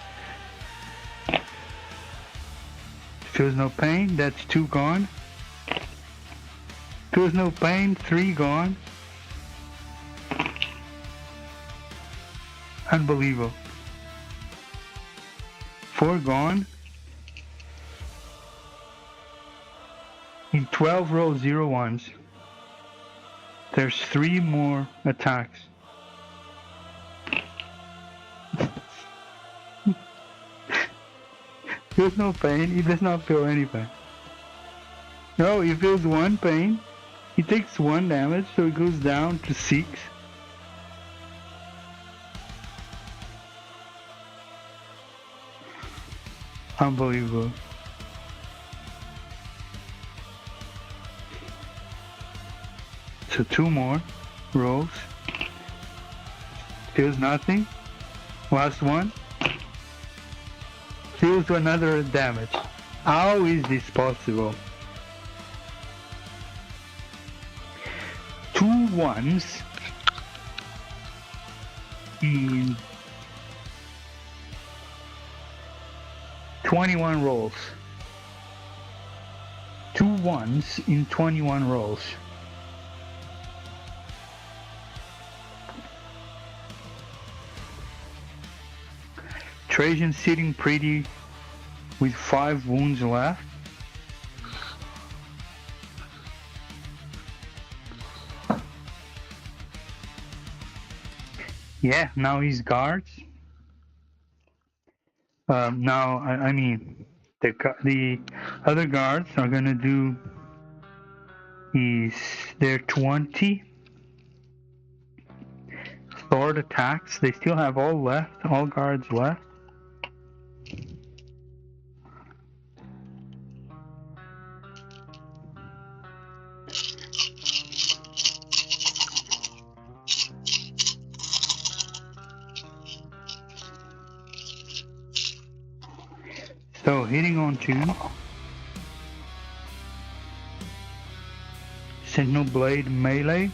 Feels no pain, that's 2 gone. Feels no pain, 3 gone. Unbelievable. 4 gone. In 12 rolls 0 1s, there's 3 more attacks. Feels no pain, he does not feel any pain. No, he feels 1 pain. He takes 1 damage, so he goes down to 6. Unbelievable. So 2 more rolls. Feels nothing. Last one. Feels another damage. How is this possible? 2 1s in 21 rolls. 2 1s in 21 rolls. Trajan sitting pretty with 5 wounds left. Yeah, now he's guards. Now, I mean, the other guards are gonna do is their 20 sword attacks. They still have all guards left. So hitting on 2. Sentinel Blade melee.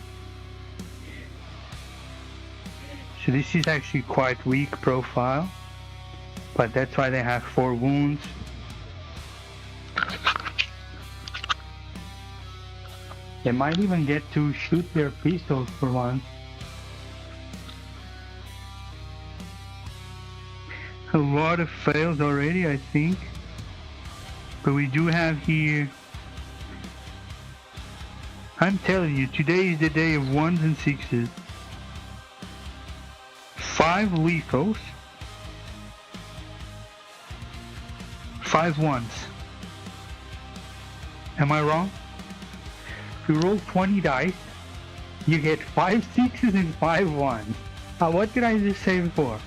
So this is actually quite weak profile, but that's why they have 4 wounds. They might even get to shoot their pistols for once. A lot of fails already, I think. But we do have here... I'm telling you, today is the day of 1s and 6s. 5 lethals. 5 1s. Am I wrong? If you roll 20 dice, you get 5 6s and 5 1s. What did I just say before?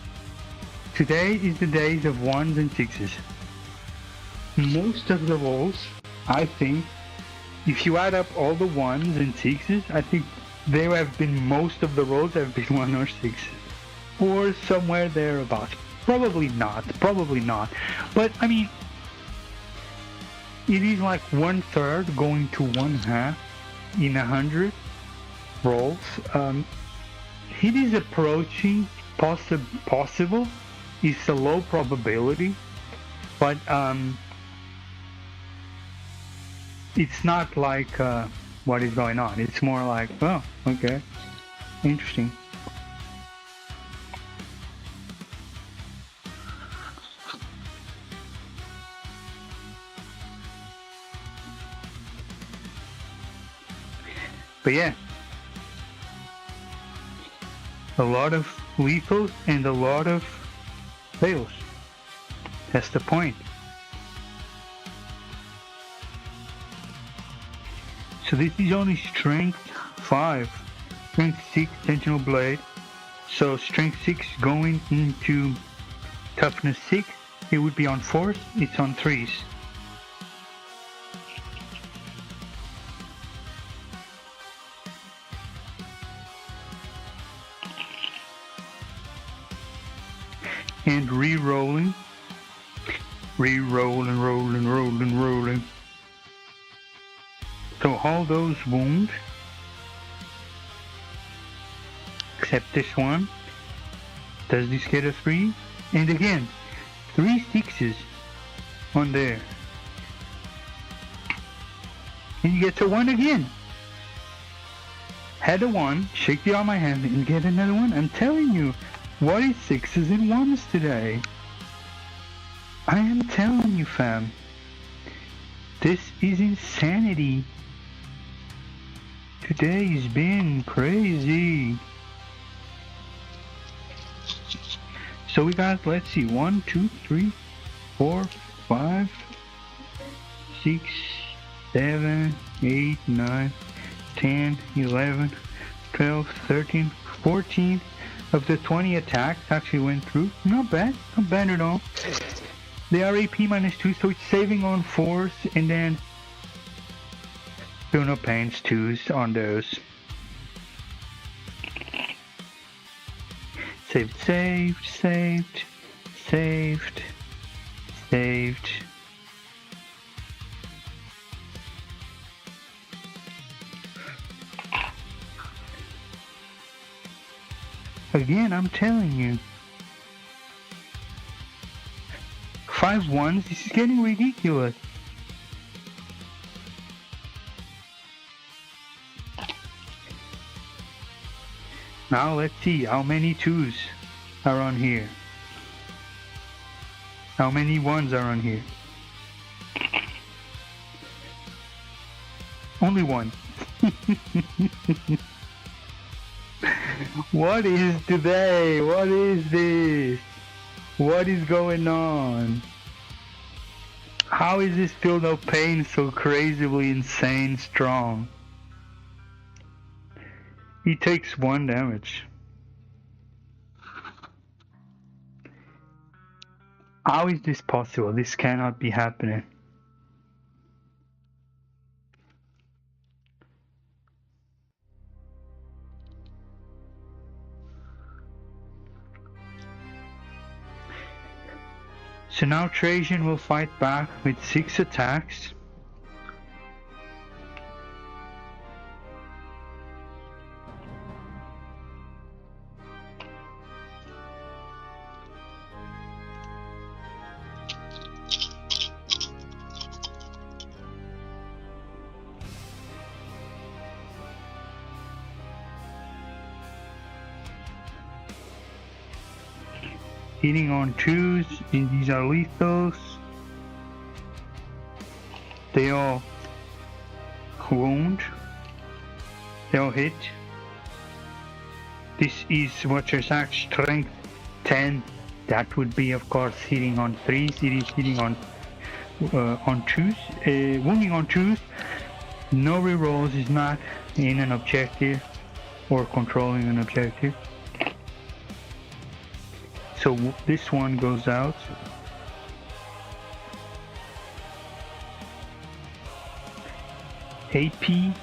Today is the days of 1s and 6s. Most of the rolls, I think, if you add up all the 1s and 6s, I think most of the rolls have been 1 or 6. Or somewhere thereabouts. Probably not. Probably not. But I mean, it is like 1/3 going to 1/2 in 100 rolls. It is approaching possible. It's a low probability, but it's not like what is going on. It's more like, oh, okay, interesting. But yeah, a lot of lethals and a lot of fails. That's the point. So this is only strength 5, strength 6 sentinel blade. So strength 6 going into toughness 6, it would be on 4s, it's on 3s. And re-rolling, rolling. So all those wounds, except this one, does this get a 3? And again, 3 6s on there. And you get to 1 again. Had a 1, shake it on my hand and get another 1. I'm telling you, what is 6s and 1s today? I am telling you, fam. This is insanity. Today's been crazy. So we got, let's see, 1, 2, 3, 4, 5, 6, 7, 8, 9, 10, 11, 12, 13, 14 of the 20 attacks actually went through. Not bad at all. They are AP -2, so it's saving on 4s, and then feel no pains 2s on those. Saved. Again, I'm telling you. 5 1s, this is getting ridiculous. Now let's see how many 2s are on here. How many 1s are on here? Only 1. What is today? What is this? What is going on? How is this Feel No Pain so crazily insane strong? He takes 1 damage. How is this possible? This cannot be happening. So now Trajan will fight back with 6 attacks. Hitting on 2s, and these are lethals. They all wound. They all hit. This is what's your attack strength 10. That would be, of course, hitting on 3s. It is hitting on 2s. Wounding on 2s. No rerolls, is not in an objective or controlling an objective. So this one goes out. AP.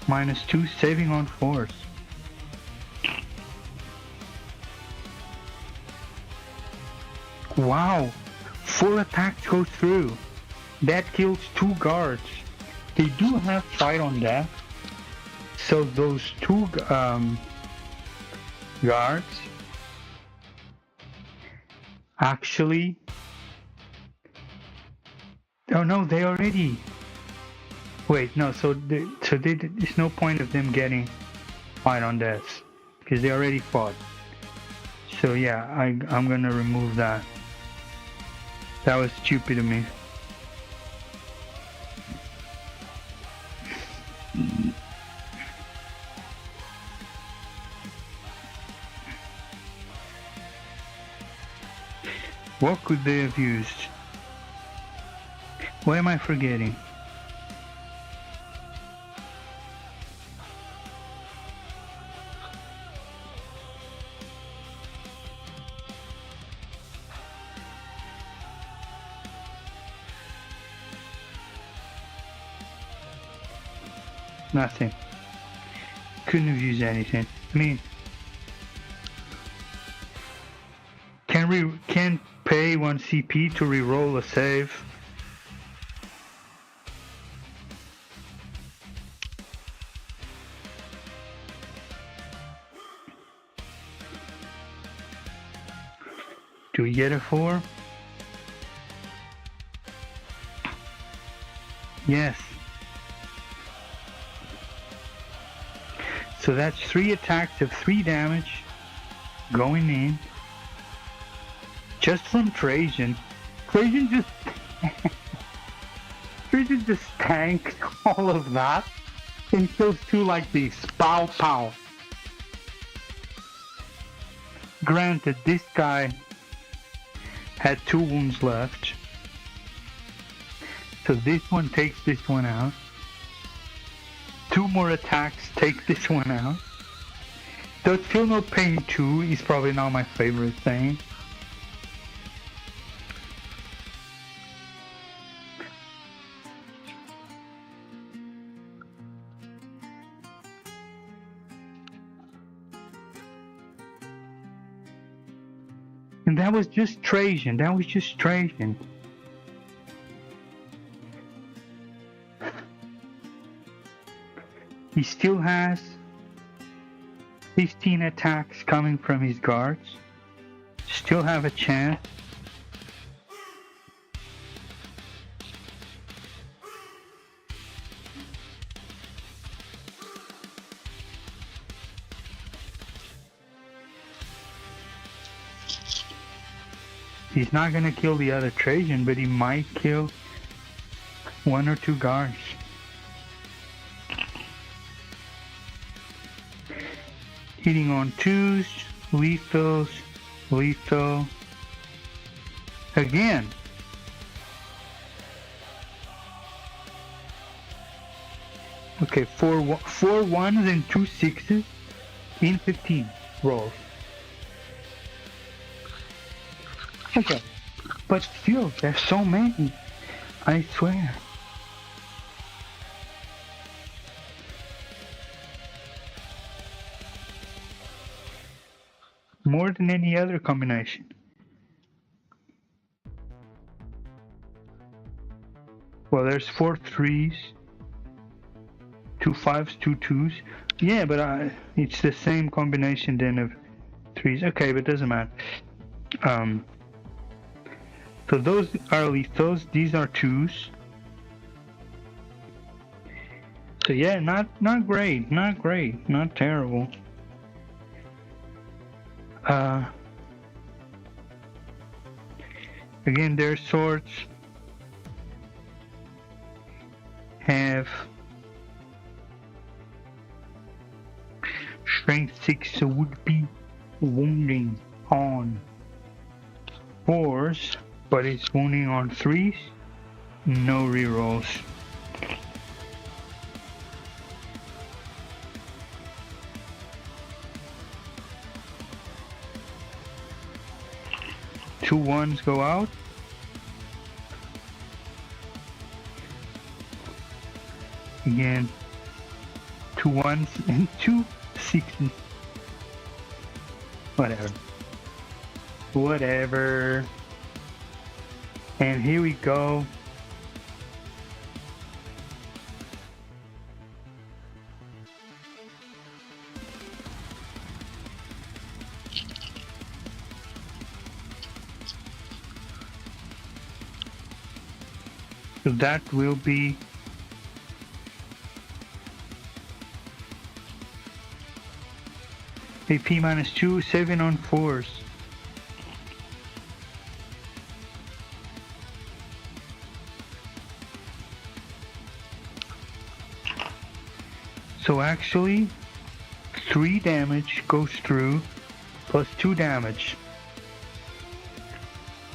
-2, saving on 4s. Wow, 4 attacks go through. That kills 2 guards. They do have fight on death. So those 2 guards actually... Oh no, they already... Wait, no, there's no point of them getting fight on death because they already fought. So yeah, I'm gonna remove that. That was stupid of me. What could they have used? What am I forgetting? Nothing. Couldn't have used anything. I mean, can pay 1 CP to reroll a save. Do we get a 4? Yes. So that's 3 attacks of 3 damage going in. Just from Trajan. Trajan just tanked all of that and kills 2 like these. Pow pow. Granted, this guy had 2 wounds left. So this one takes this one out. 2 more attacks take this one out. Though Feel No Pain 2 is probably not my favorite thing. And that was just Trajan. That was just Trajan. He still has 15 attacks coming from his guards. Still have a chance. He's not gonna kill the other Trajan, but he might kill 1 or 2 guards. Hitting on 2s, lethals, lethal. Again. Okay, 4 1s and 2 6s in 15 rolls. Okay, but still, there's so many. I swear. More than any other combination. Well, there's 4 3s, 2 5s, 2 2s. Yeah, but it's the same combination then of 3s. Okay, but it doesn't matter. So those are lethals. These are 2s. So yeah, not great, not great, not terrible. Again, their swords have strength 6, so would be wounding on 4s, but it's wounding on 3s. No rerolls. Two 1s go out. Again, 2 1s and 2 6s. Whatever. And here we go. So that will be AP -2, 7 on force. So actually 3 damage goes through plus 2 damage.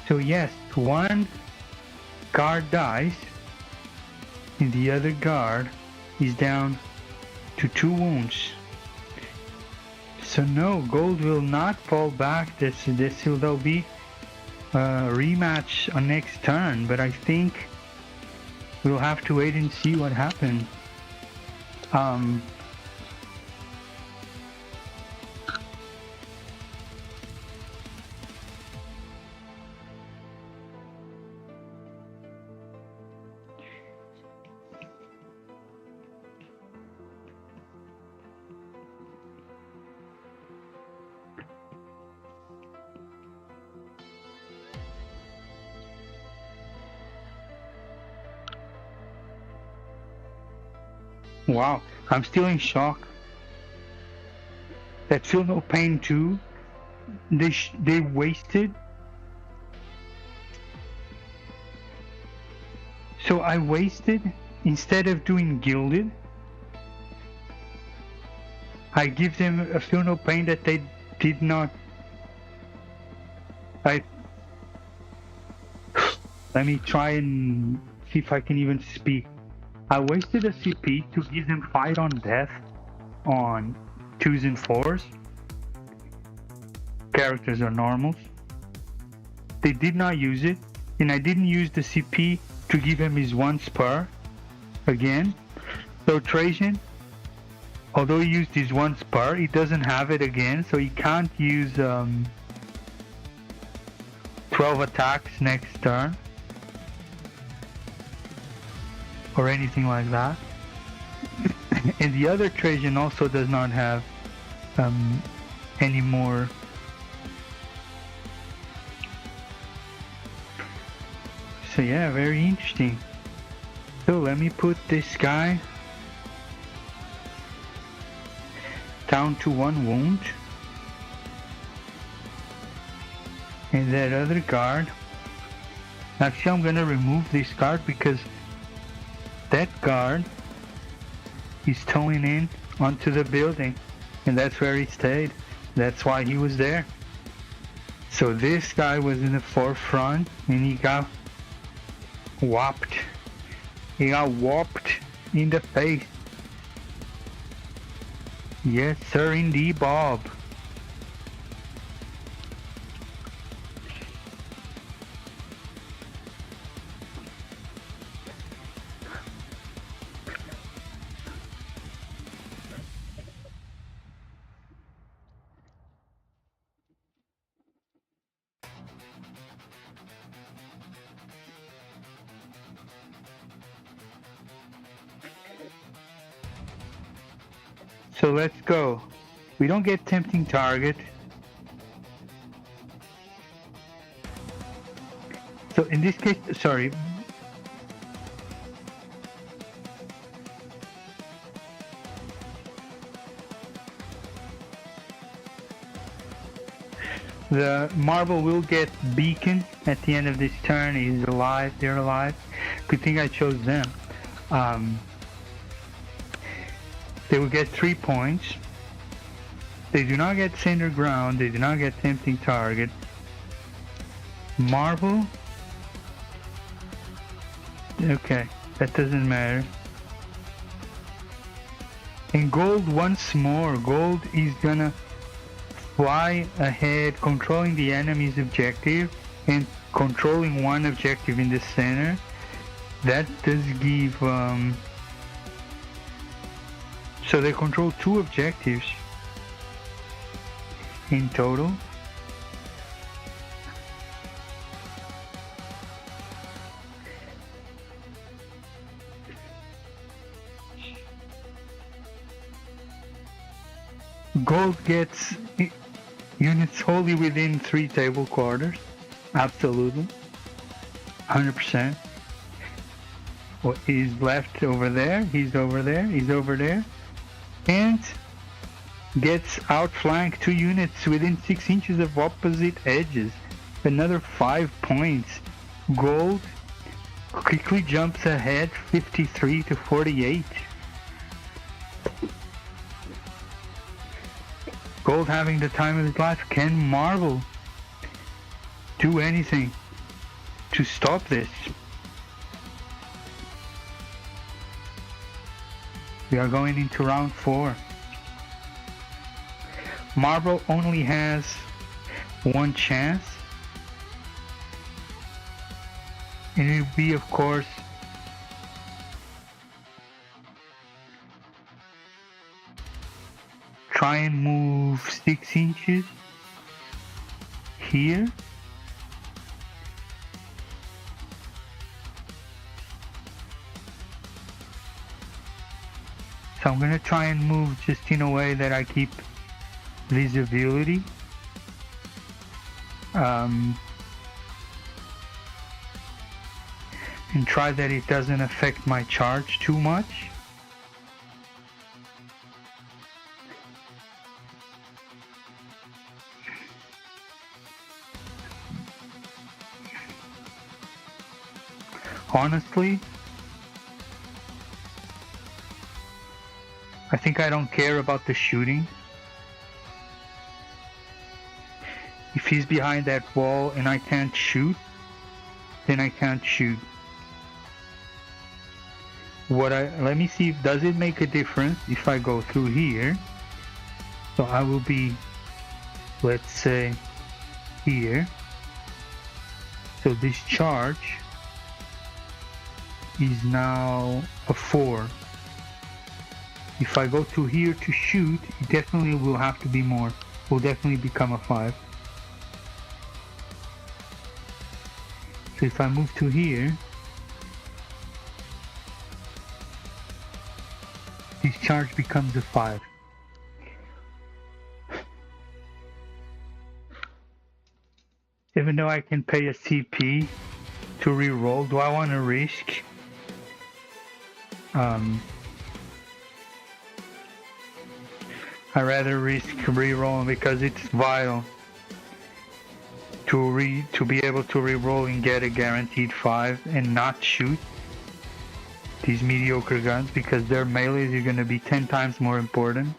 So yes, one guard dies and the other guard is down to 2 wounds. So no, gold will not fall back. There'll be a rematch on next turn, but I think we'll have to wait and see what happens. Wow, I'm still in shock. That Feel No Pain too. They wasted. So I wasted, instead of doing Gilded, I give them a Feel No Pain that they did not. Let me try and see if I can even speak. I wasted a CP to give them Fight on Death on 2s and 4s. Characters are normals. They did not use it, and I didn't use the CP to give him his 1 spur again. So Trajan, although he used his 1 spur, he doesn't have it again, so he can't use 12 attacks next turn or anything like that. And the other Trajan also does not have any more. So yeah, very interesting. So let me put this guy down to 1 wound. And that other guard, actually I'm gonna remove this guard because that guard is towing in onto the building, and that's where he stayed. That's why he was there. So this guy was in the forefront and he got whopped. He got whopped in the face. Yes sir, indeed, Bob. So let's go. We don't get tempting target. So in this case, sorry. The Marvel will get Beacon at the end of this turn. He's alive, they're alive. Good thing I chose them. They will get 3 points. They do not get Cinder Ground. They do not get Tempting Target. Marvel. Okay, that doesn't matter. And Gold once more. Gold is gonna fly ahead, controlling the enemy's objective and controlling 1 objective in the center. That does give... So they control 2 objectives in total. Gold gets units wholly within 3 table quarters. Absolutely. 100%. What is left over there? He's over there. He's over there. And gets outflanked 2 units within 6 inches of opposite edges. Another 5 points. Gold quickly jumps ahead 53 to 48. Gold having the time of his life. Can Marble do anything to stop this? We are going into round 4. Marble only has 1 chance. And it will be, of course, try and move 6 inches here. So I'm going to try and move just in a way that I keep visibility. And try that it doesn't affect my charge too much. Honestly, I think I don't care about the shooting. If he's behind that wall and I can't shoot, then I can't shoot. Let me see, does it make a difference if I go through here? So I will be, let's say, here. So this charge is now a 4. If I go to here to shoot, it definitely will have to be more. Will definitely become a 5. So if I move to here, this charge becomes a 5. Even though I can pay a CP to re-roll, do I want to risk? I rather risk re-rolling because it's vital to be able to re-roll and get a guaranteed 5 and not shoot these mediocre guns, because their melees are going to be 10 times more important.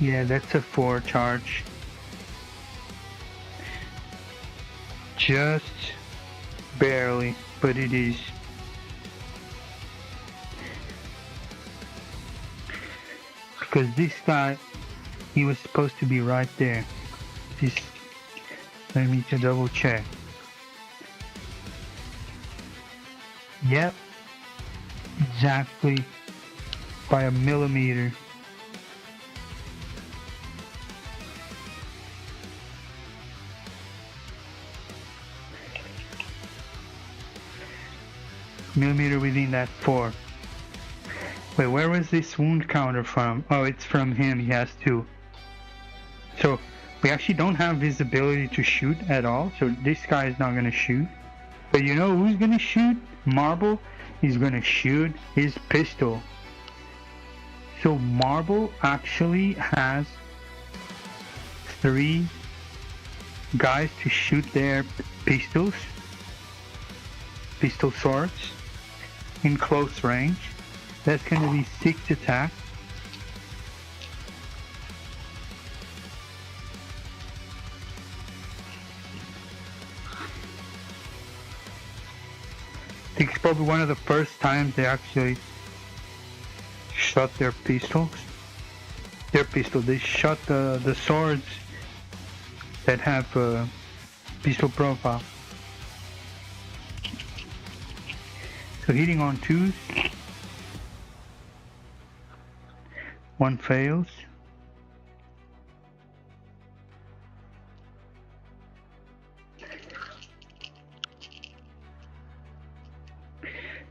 Yeah, that's a 4 charge. Just barely, but it is. Because this guy, he was supposed to be right there. Let me to double check. Yep, exactly by a millimeter. Millimeter within that 4. Wait, where was this wound counter from? Oh, it's from him. He has 2. So we actually don't have visibility to shoot at all. So this guy is not going to shoot. But you know who's going to shoot? Marble is going to shoot his pistol. So Marble actually has 3 guys to shoot their pistol swords in close range. That's going to be 6 attack. I think it's probably one of the first times they actually shot their pistols. They shot the swords that have a pistol profile. So hitting on 2s. 1 fails.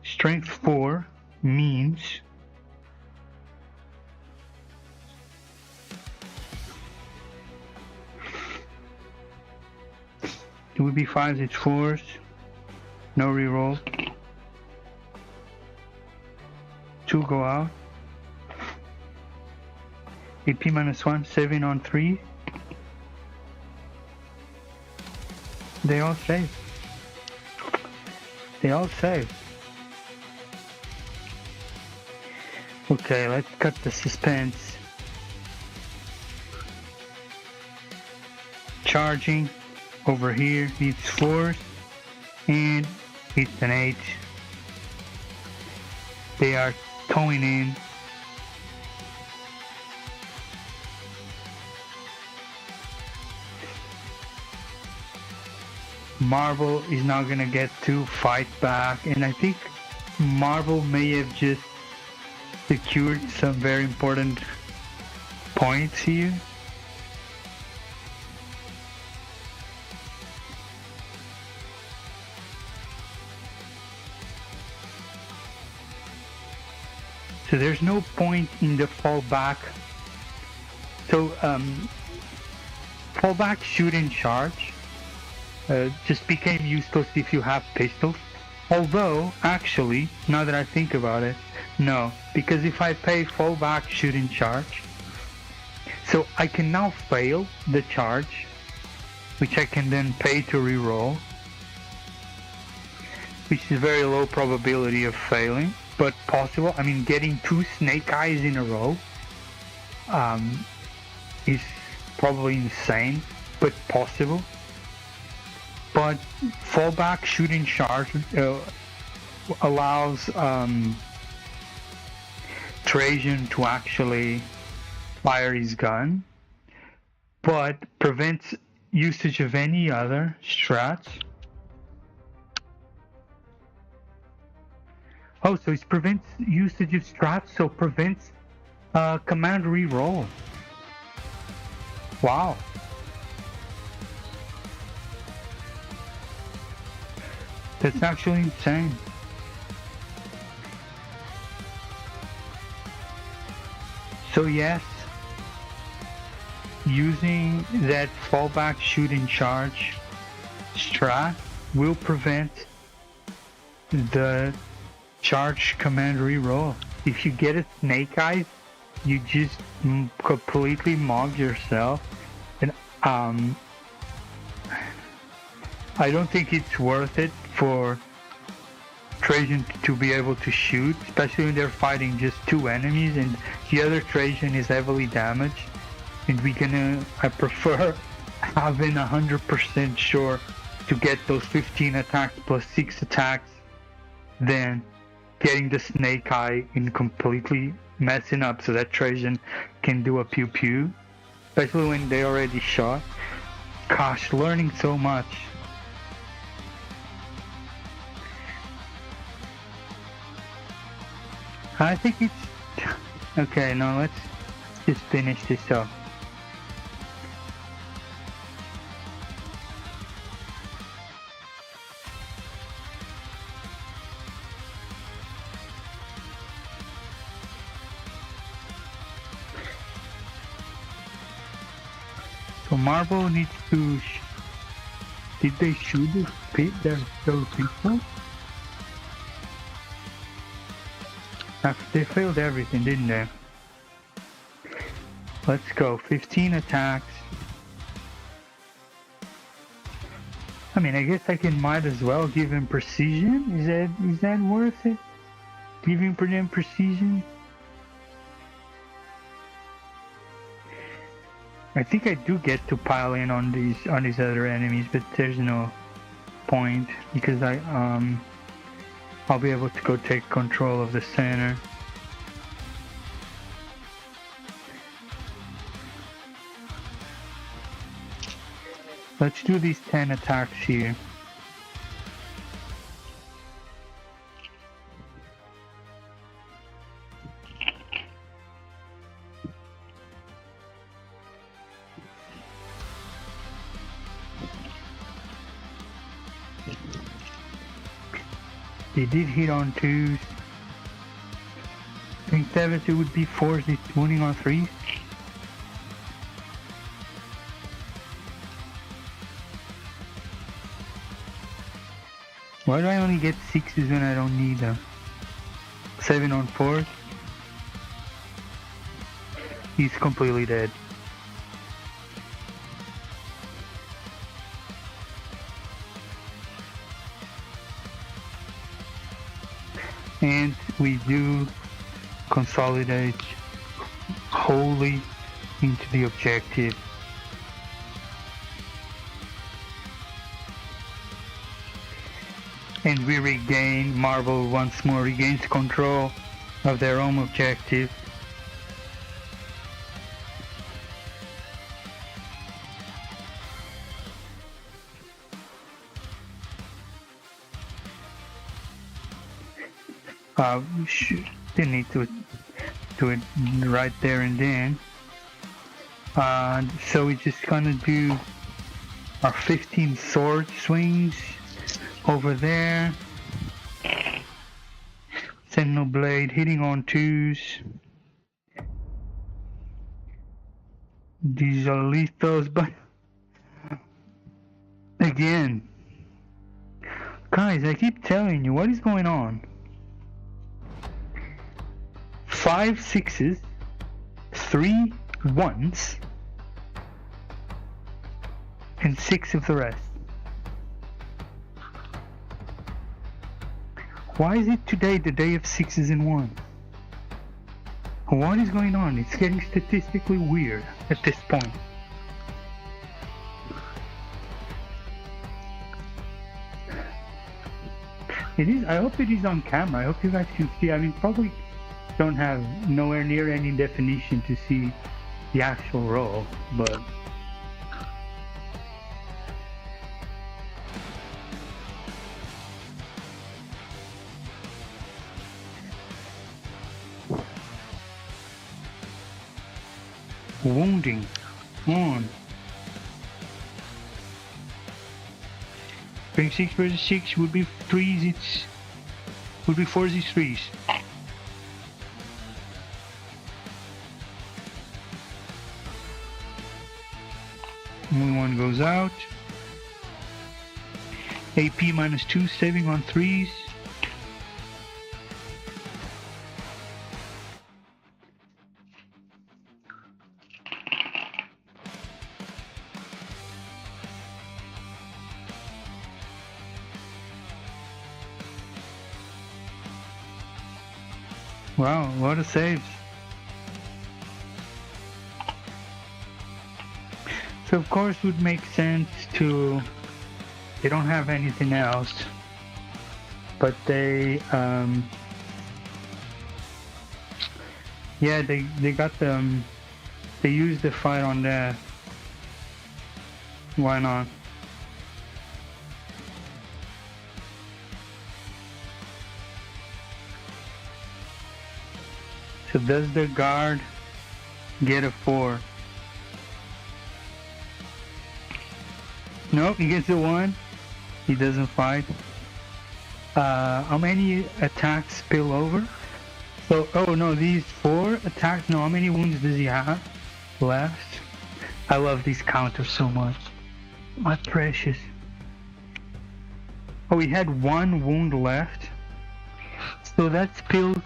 Strength 4 means it would be 5s, it's 4s, no reroll. 2 go out. AP -1, 7 on 3. They all save. Okay, let's cut the suspense. Charging over here, needs 4s, and it's an 8. They are towing in. Marvel is not gonna get to fight back, and I think Marvel may have just secured some very important points here. So there's no point in the fallback. So fallback, shoot and charge just became useless if you have pistols. Although, actually, now that I think about it, no, because if I pay fallback, shoot and charge, so I can now fail the charge, which I can then pay to reroll, which is very low probability of failing, but possible. I mean, getting 2 snake eyes in a row is probably insane, but possible. But fallback, shoot and charge allows Trajan to actually fire his gun, but prevents usage of any other strats. Oh, so it prevents usage of strats, so prevents command reroll. Wow. That's actually insane. So yes, using that fallback, shoot and charge strat will prevent the charge command reroll. If you get a snake eyes, you just completely mog yourself, and I don't think it's worth it for Trajan to be able to shoot, especially when they're fighting just 2 enemies and the other Trajan is heavily damaged. And I prefer having 100% sure to get those 15 attacks plus 6 attacks than getting the snake eye and completely messing up so that Trajan can do a pew pew, especially when they already shot. Gosh, learning so much. I think it's okay. Now let's just finish this up. So Marvel needs to. Did they shoot those people? They failed everything, didn't they? Let's go. 15 attacks. I mean, I guess might as well give him precision. Is that worth it? Giving them precision? I think I do get to pile in on these other enemies, but there's no point because I'll be able to go take control of the center. Let's do these 10 attacks here. They did hit on 2s. I think 7s it would be 4s, it's winning on 3s. Why do I only get 6s when I don't need them? 7 on 4s. He's completely dead. And we do consolidate wholly into the objective. And we regain, Marvel once more regains control of their own objective. Didn't need to do it right there and then. So we're just gonna do our 15 sword swings over there. Sentinel blade hitting on 2s. These are lethals, but again, guys, I keep telling you, what is going on? 5 6s, 3 1s, and 6 of the rest. Why is it today the day of 6s and 1s? What is going on? It's getting statistically weird at this point. It is. I hope it is on camera. I hope you guys can see. I mean, probably don't have nowhere near any definition to see the actual roll, but wounding on 26 versus 6 would be 3s, it's would be 4s, it's 3s. Only one goes out. AP -2, saving on 3s. Wow, what a save. So of course it would make sense to, they don't have anything else, but they yeah, they got them, they used the fight on that. Why not? So does the guard get a 4? Nope, he gets a 1. He doesn't fight. How many attacks spill over? So, oh no, these 4 attacks. No, how many wounds does he have left? I love these counters so much. My precious. Oh, he had 1 wound left. So that spills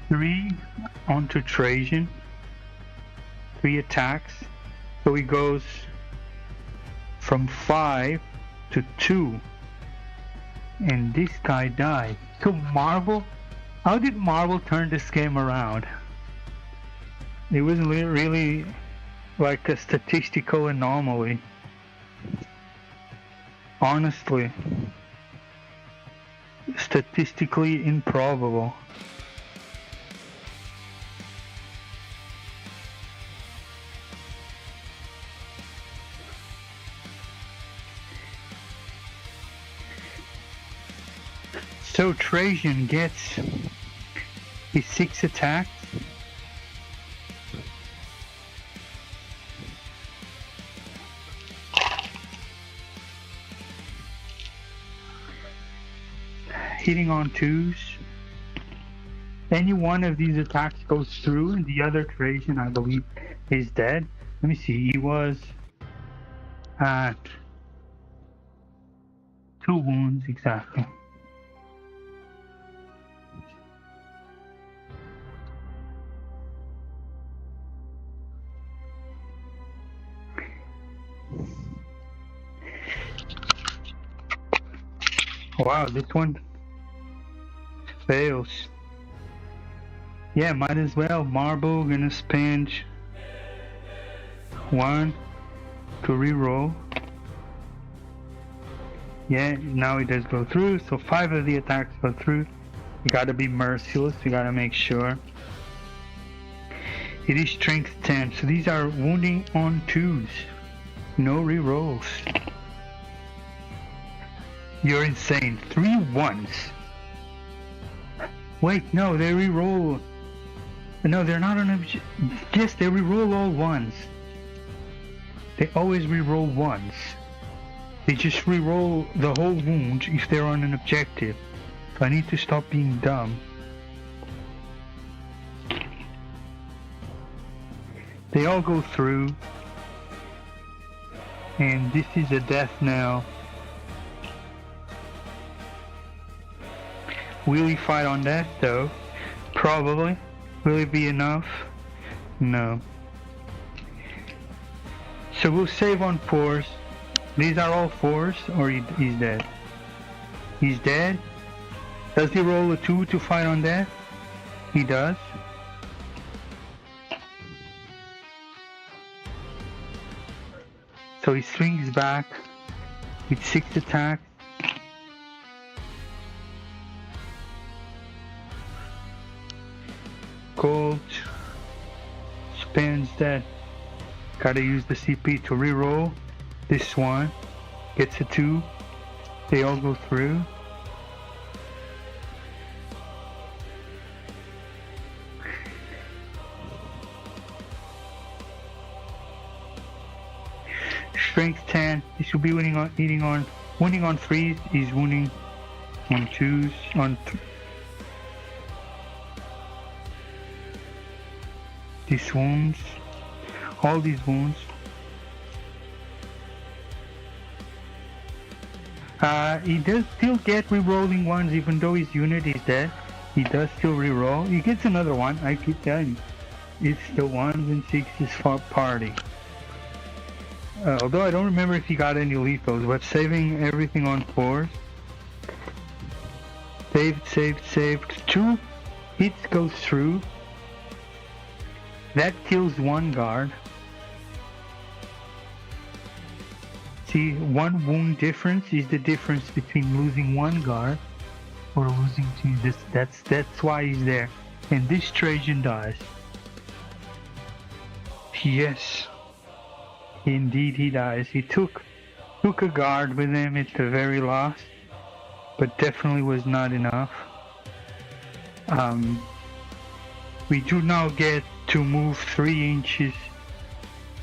3 onto Trajan. 3 attacks. So he goes from 5 to 2, and this guy died. So Marvel, how did Marvel turn this game around? It wasn't really like a statistical anomaly. Honestly, statistically improbable. So Trajan gets his 6 attacks. Hitting on 2s. Any one of these attacks goes through, and the other Trajan, I believe, is dead. Let me see. He was at 2 wounds exactly. Wow, this one fails. Yeah, might as well. Marble gonna spend 1 to reroll. Yeah, now it does go through, so 5 of the attacks go through. You gotta be merciless, you gotta make sure. It is strength 10, so these are wounding on 2s. No rerolls. You're insane. 3 1s. Wait, no, they reroll. No, they're not on objective. Yes, they reroll all 1s. They always reroll 1s. They just reroll the whole wound if they're on an objective. So I need to stop being dumb. They all go through. And this is a death now. Will he fight on that though? Probably. Will it be enough? No. So we'll save on 4s. These are all 4s, or he's dead? He's dead? Does he roll a 2 to fight on that? He does. So he swings back with 6 attacks. Gold spends that. Gotta use the CP to reroll. This one gets a 2. They all go through. Strength 10. He should be winning on 3s. He's winning on 2s. These wounds. All these wounds. He does still get rerolling 1s even though his unit is dead. He does still reroll. He gets another one, I keep telling you. It's the 1s and 6s for party. Although I don't remember if he got any lethals, but saving everything on 4s. Saved. 2 hits goes through. That kills 1 guard. See, 1 wound difference is the difference between losing 1 guard or losing 2. That's why he's there. And this Trajan dies. Yes. Indeed he dies. He took a guard with him at the very last, but definitely was not enough. We do now get to move 3 inches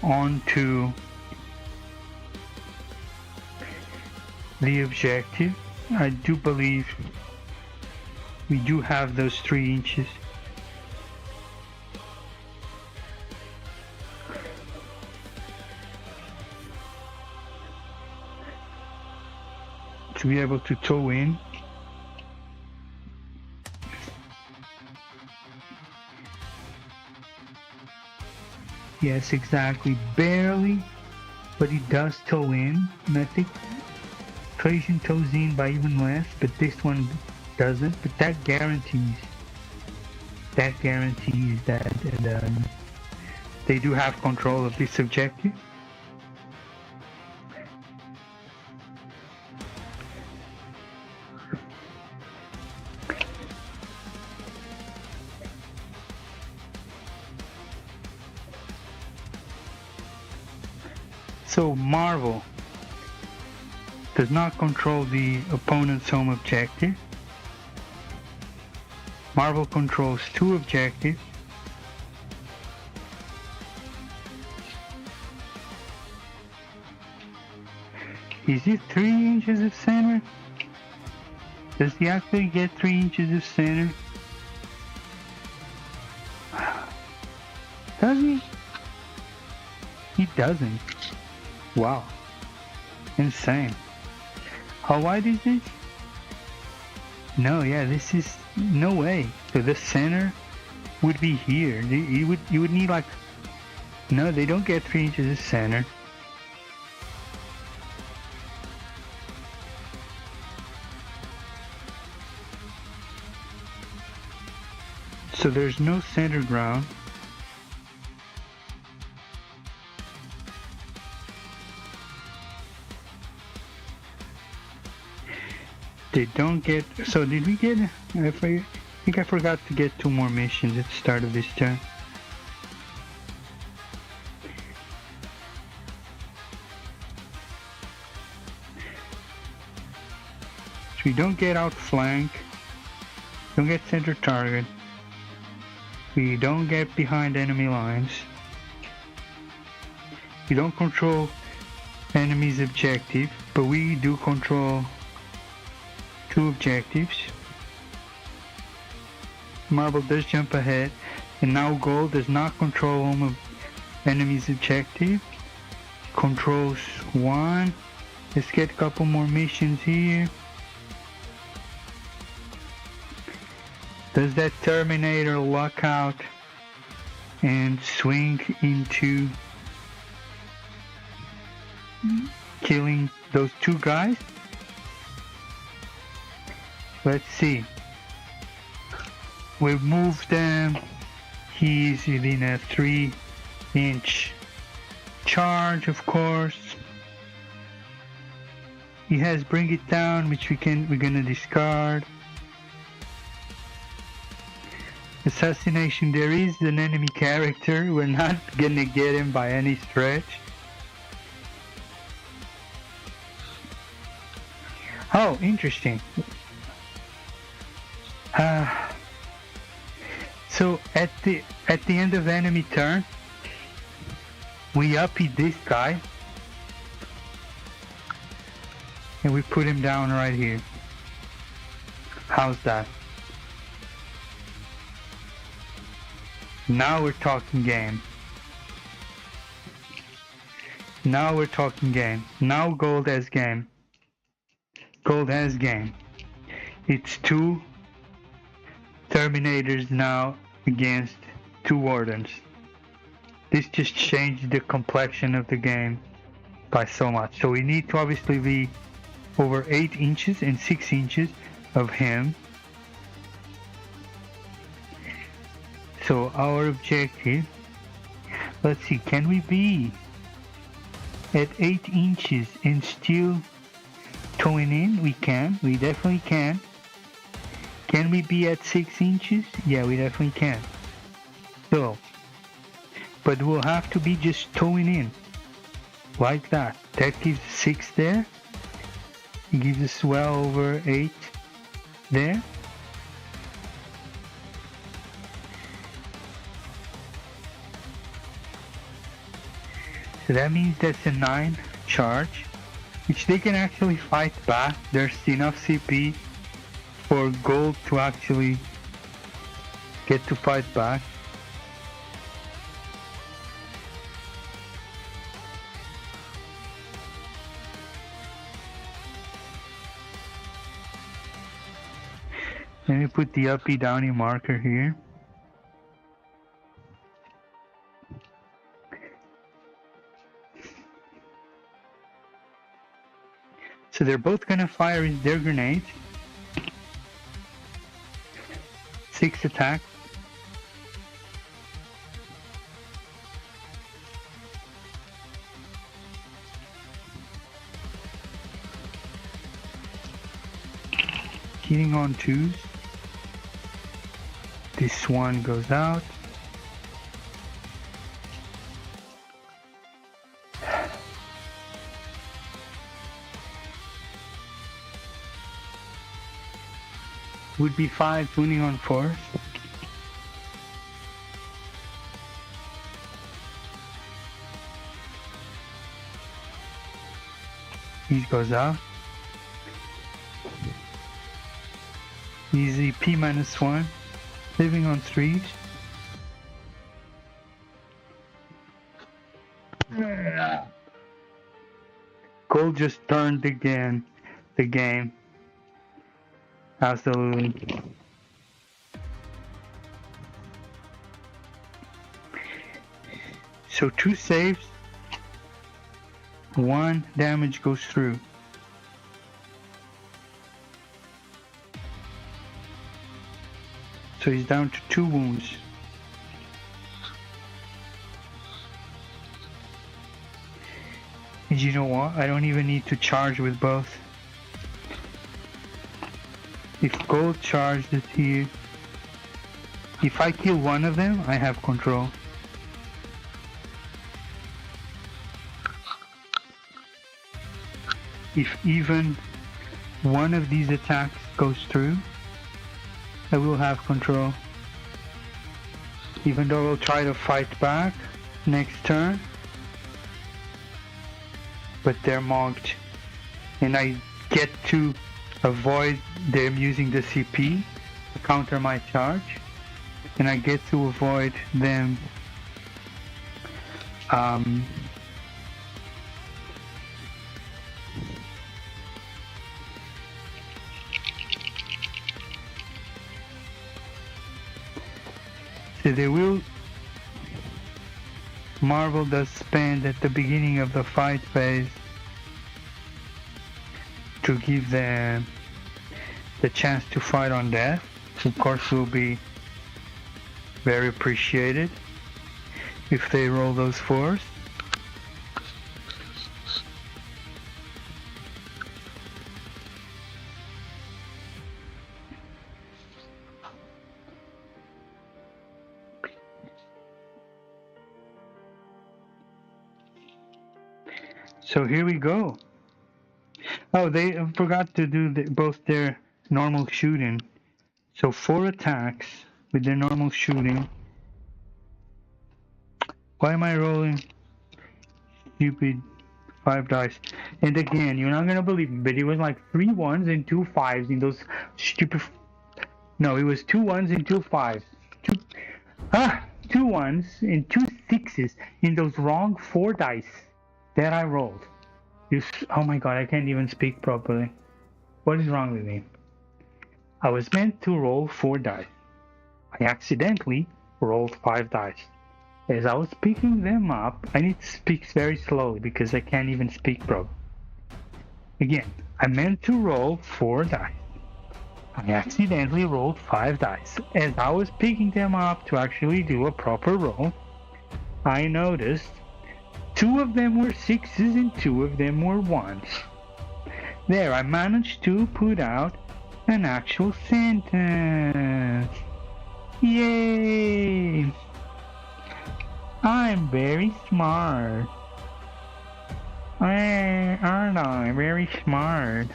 onto the objective. I do believe we do have those 3 inches. To be able to tow in. Yes, exactly. Barely, but he does tow in. And I think Trajan tows in by even less, but this one doesn't. But that guarantees that they do have control of this objective. So Marvel does not control the opponent's home objective. Marvel controls 2 objectives. Is it 3 inches of center? Does he actually get 3 inches of center? Does he? He doesn't. Wow. Insane. How wide is this? No, yeah, this is no way. So the center would be here. You would need like, no, they don't get 3 inches of center. So there's no center ground. They don't get, so did we get, I think I forgot to get 2 more missions at the start of this turn. So we don't get outflank, don't get center target, we don't get behind enemy lines, we don't control enemy's objective, but we do control 2 objectives. Marble does jump ahead, and now gold does not control enemy's objective. Controls 1. Let's get a couple more missions here. Does that Terminator lock out and swing into killing those 2 guys? Let's see. We've moved them. He's within a 3-inch charge, of course. He has bring it down, which we're gonna discard. Assassination, there is an enemy character. We're not gonna get him by any stretch. Oh, interesting. So at the end of enemy turn, we uppy this guy and we put him down right here. How's that? Now we're talking game. Now we're talking game. Now gold has game. Gold has game. It's 2 Terminators now against 2 Wardens. This just changed the complexion of the game by so much. So we need to obviously be over 8 inches and 6 inches of him. So our objective, let's see, can we be at 8 inches and still towing in? We can, we definitely can. Can we be at 6 inches? Yeah, we definitely can. So, but we'll have to be just towing in, like that. That gives 6 there. It gives us well over 8 there. So that means that's a 9 charge, which they can actually fight back. There's enough CP for gold to actually get to fight back. Let me put the uppy downy marker here. So they're both gonna fire their grenades. 6 attack. Hitting on 2s. This one goes out. would be 5 winning on 4. He goes out. Easy P-1, living on 3s. Gold just turned again the game. Absolutely. So 2 saves, 1 damage goes through. So he's down to 2 wounds. And you know what? I don't even need to charge with both. If gold charges here, if I kill one of them, I have control. If even one of these attacks goes through, I will have control. Even though I'll try to fight back next turn, but they're mocked, and I get to avoid them using the CP to counter my charge, and I get to avoid them so they will. Marvel does spend at the beginning of the fight phase to give them the chance to fight on death. Of course, will be very appreciated if they roll those 4s. So here we go. Oh, they forgot to do both their normal shooting. So 4 attacks with their normal shooting. Why am I rolling stupid 5 dice? And again, you're not gonna believe me, but it was like 3 1s and 2 5s in those stupid. No, it was 2 1s and 2 5s. 2 1s and 2 6s in those wrong 4 dice that I rolled. Oh my god, I can't even speak properly. What is wrong with me? I was meant to roll 4 dice. I accidentally rolled 5 dice. As I was picking them up, I need to speak very slowly because I can't even speak properly. Again, I meant to roll 4 dice. I accidentally rolled 5 dice. As I was picking them up to actually do a proper roll, I noticed 2 of them were 6s and 2 of them were 1s. There, I managed to put out an actual sentence. Yay! I'm very smart. Aren't I very smart?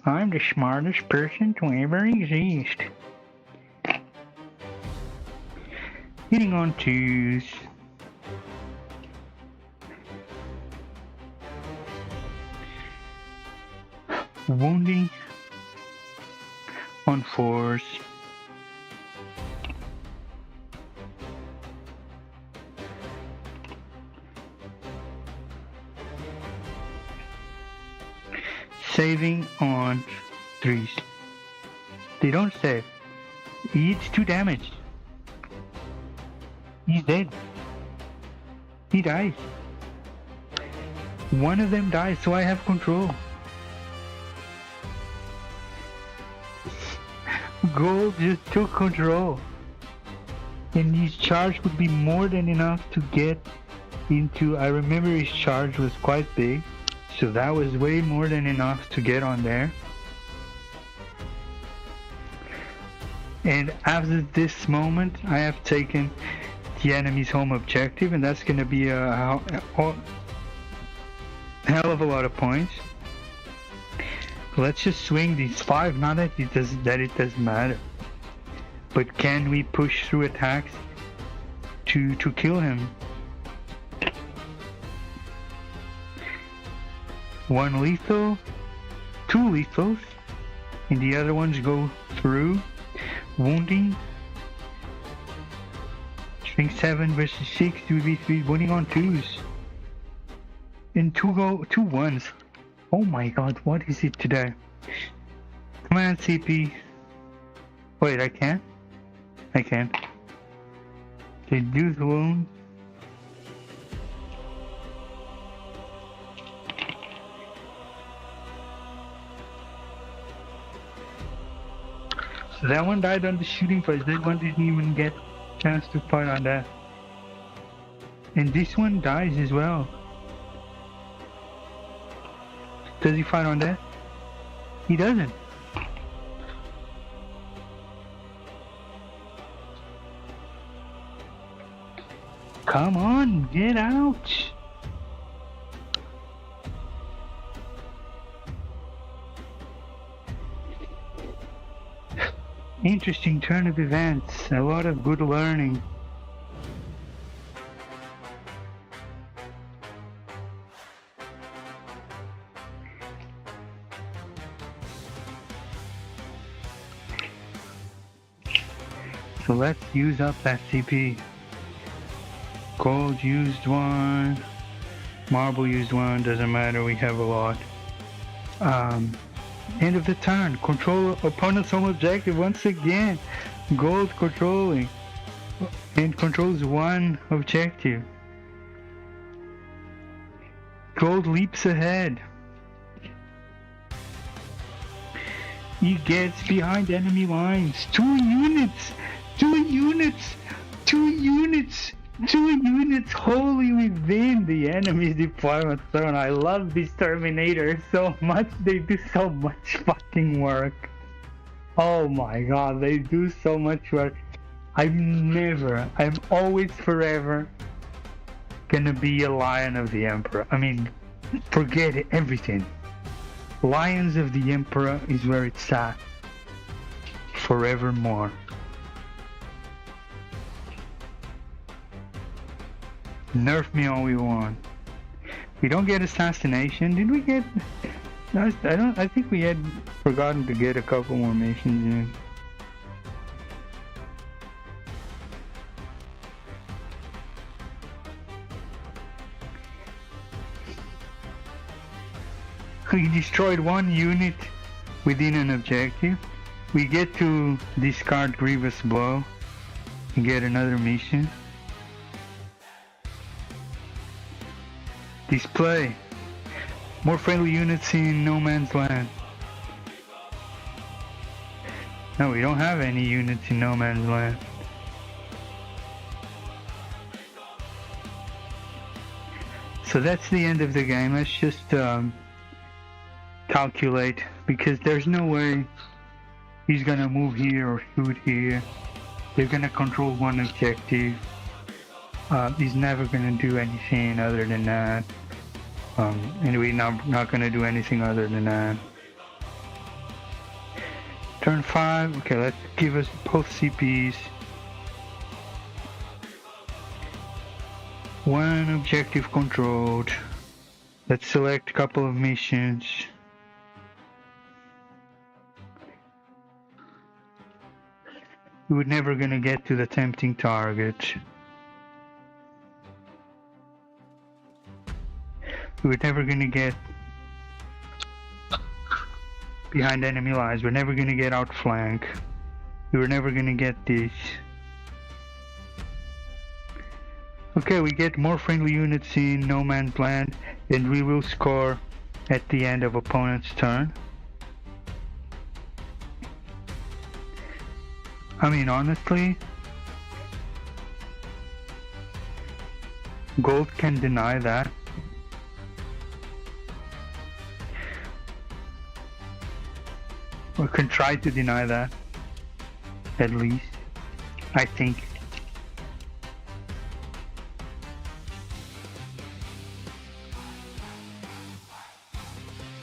I'm the smartest person to ever exist. Hitting on 2s. Wounding on 4s. Saving on 3s. They don't save. He eats 2 damage. He's dead. He dies. One of them dies, so I have control. Gold just took control. And his charge would be more than enough to get into... I remember his charge was quite big, so that was way more than enough to get on there. And after this moment, I have taken the enemy's home objective, and that's going to be a hell of a lot of points. Let's just swing these 5, not that it doesn't matter. But can we push through attacks to kill him? 1 lethal, 2 lethals, and the other ones go through. Wounding. Strength 7 versus 6, 2v3, winning on 2s. And 2 1s. Oh my god, what is it today? Command CP. Wait, I can't? I can't. Reduce wound. So that one died on the shooting phase. That one didn't even get a chance to fight on that. And this one dies as well. Does he fight on that? He doesn't. Come on, get out! Interesting turn of events. A lot of good learning. So let's use up that CP. Gold used 1. Marble used 1. Doesn't matter, we have a lot. End of the turn. Control opponent's home objective once again. Gold controlling. And controls 1 objective. Gold leaps ahead. He gets behind enemy lines. 2 units! 2 units! 2 units! 2 units wholly within the enemy's deployment zone. I love these Terminators so much. They do so much fucking work. Oh my god, they do so much work. I'm always forever gonna be a Lion of the Emperor. I mean, forget it, everything. Lions of the Emperor is where it's at. Forevermore. Nerf me all we want. We don't get assassination. Did we get? I think we had forgotten to get a couple more missions in. We destroyed 1 unit within an objective. We get to discard Grievous Blow and get another mission. Display. More friendly units in no man's land. No, we don't have any units in no man's land. So that's the end of the game. Let's just calculate, because there's no way he's gonna move here or shoot here. They're gonna control 1 objective. He's never gonna do anything other than that. And we're not gonna do anything other than that. Turn 5. Okay, let's give us both CPs. 1 objective controlled. Let's select a couple of missions. We're never gonna get to the tempting target. We're never gonna get behind enemy lines. We're never gonna get outflank. We're never gonna get this. Okay, we get more friendly units in no man's land, and we will score at the end of opponent's turn. I mean, honestly, gold can deny that. Or can try to deny that, at least, I think.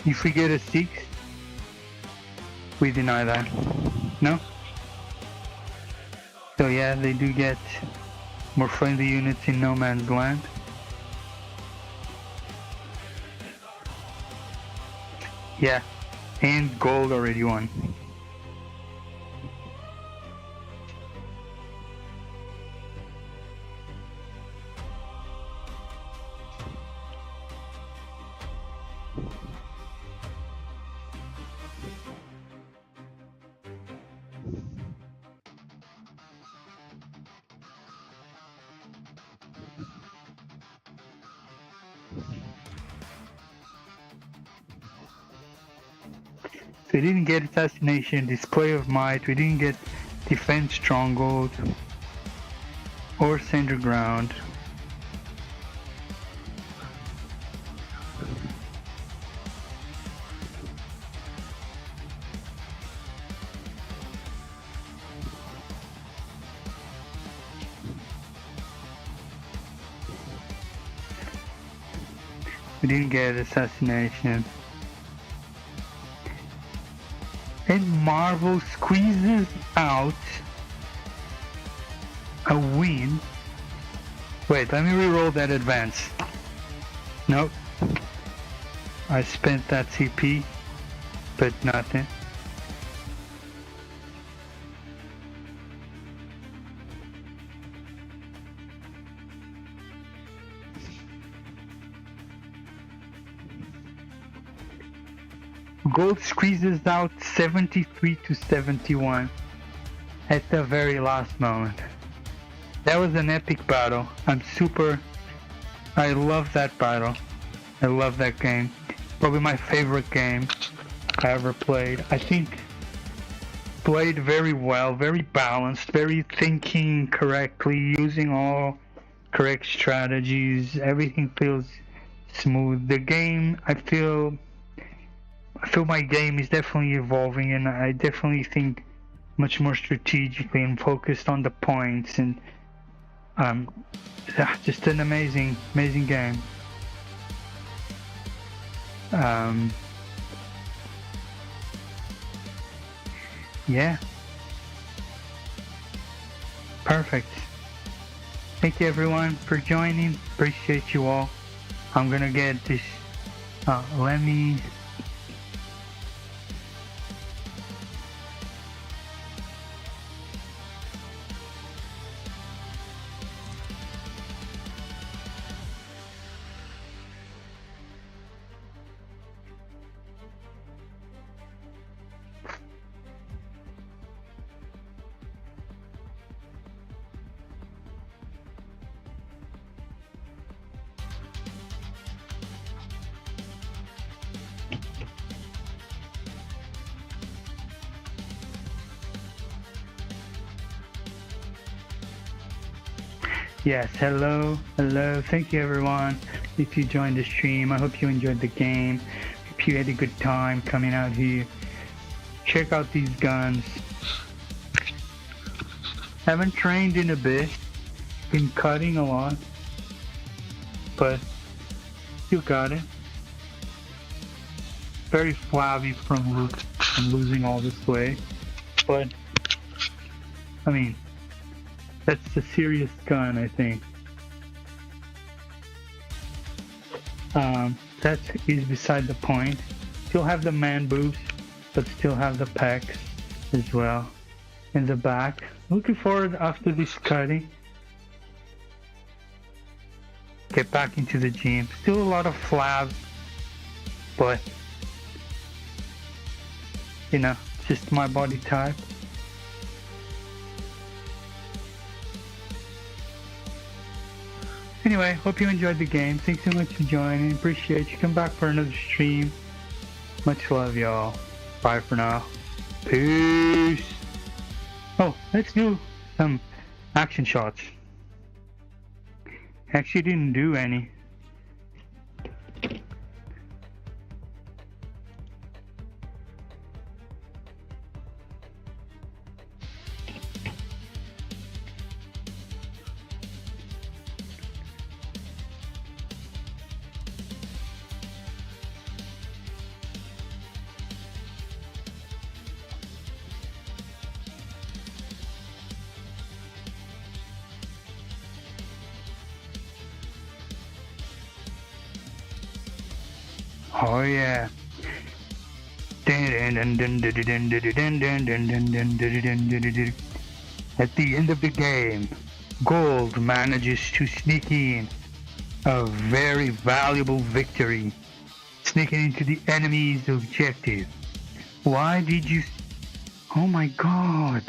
If we get a 6, We deny that. No? So yeah, they do get more friendly units in No Man's Land. Yeah, and gold already won. We didn't get assassination, display of might, we didn't get defense stronghold or center ground. We didn't get assassination. And Marvel squeezes out a win. Wait, let me re-roll that advance. Nope. I spent that CP, but nothing. Gold squeezes out 73 to 71 at the very last moment. That was an epic battle. I love that battle. I love that game. Probably my favorite game I ever played. I think played very well, very balanced, very thinking correctly, using all correct strategies. Everything feels smooth. The game, I feel my game is definitely evolving, and I definitely think much more strategically and focused on the points, and just an amazing game. Yeah. Perfect. Thank you everyone for joining. Appreciate you all. I'm gonna get this. Let me. Yes, hello, thank you everyone if you joined the stream. I hope you enjoyed the game. Hope you had a good time coming out here. Check out these guns. Haven't trained in a bit, been cutting a lot, but still got it. Very flabby from losing all this weight, but I mean, that's a serious gun, I think. That is beside the point. Still have the man boobs, but still have the pecs as well in the back. Looking forward after this cutting. Get back into the gym. Still a lot of flab, but you know, just my body type. Anyway, hope you enjoyed the game. Thanks so much for joining. Appreciate you. Come back for another stream. Much love, y'all. Bye for now. Peace. Oh, let's do some action shots. Actually didn't do any. Oh yeah. At the end of the game, Gold manages to sneak in a very valuable victory, sneaking into the enemy's objective. Why did you... Oh my god!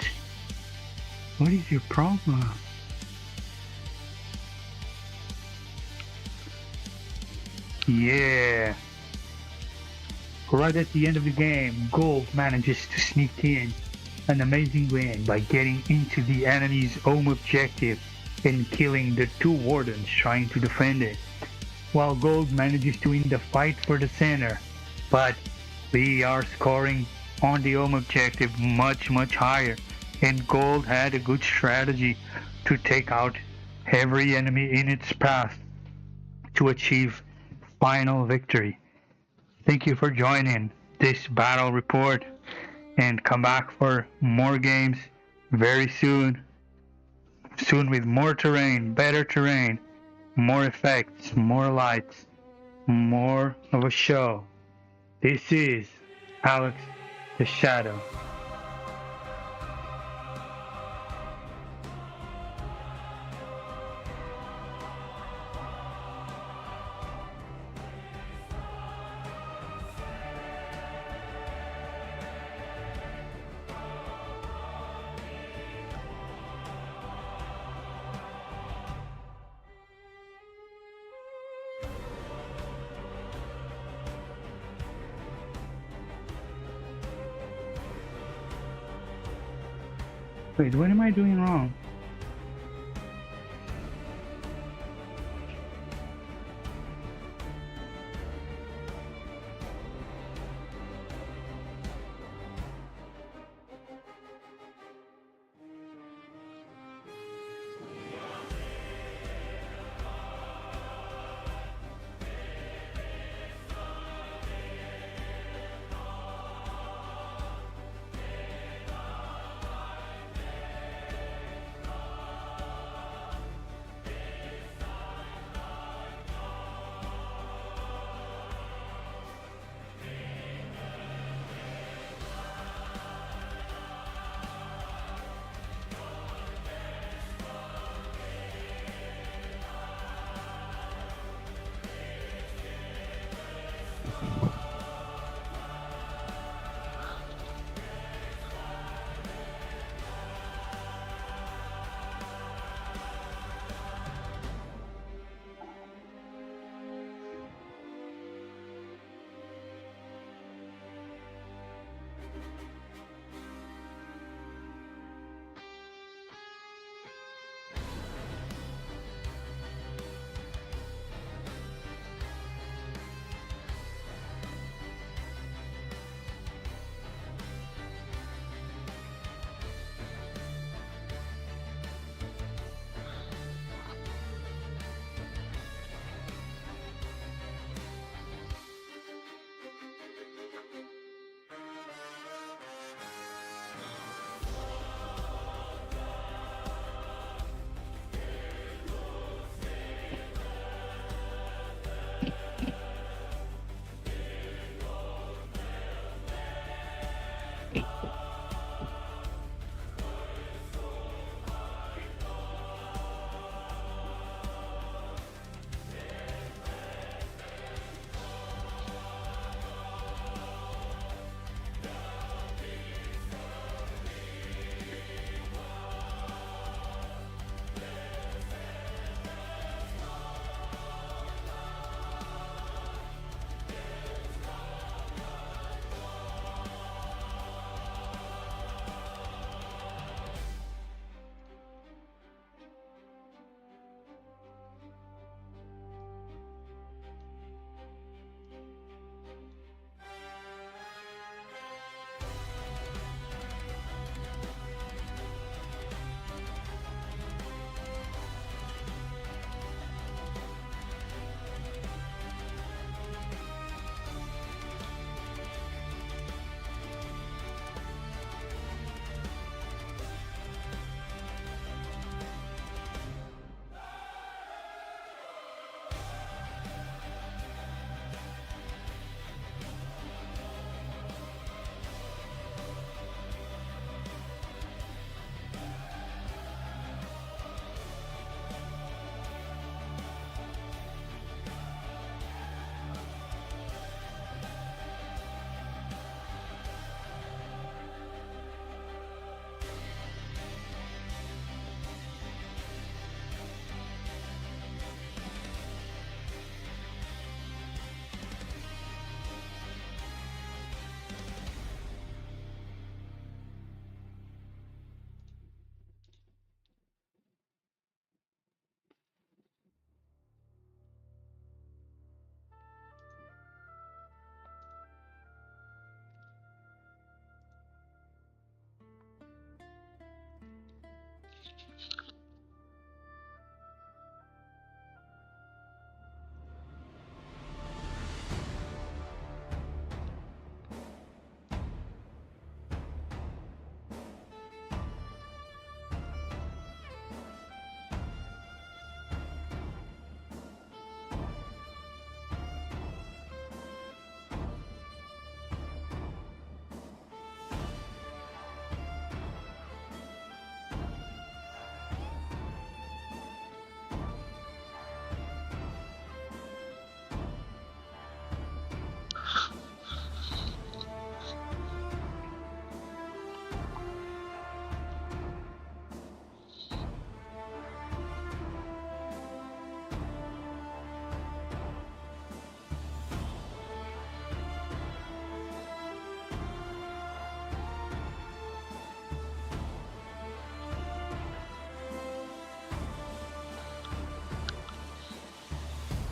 What is your problem? Yeah. Right at the end of the game, Gold manages to sneak in an amazing win by getting into the enemy's home objective and killing the 2 wardens trying to defend it, while Gold manages to win the fight for the center. But we are scoring on the home objective much higher, and Gold had a good strategy to take out every enemy in its path to achieve final victory. Thank you for joining this battle report, and come back for more games very soon. Soon with more terrain, better terrain, more effects, more lights, more of a show. This is Halex the Shadow. Wait, what am I doing wrong?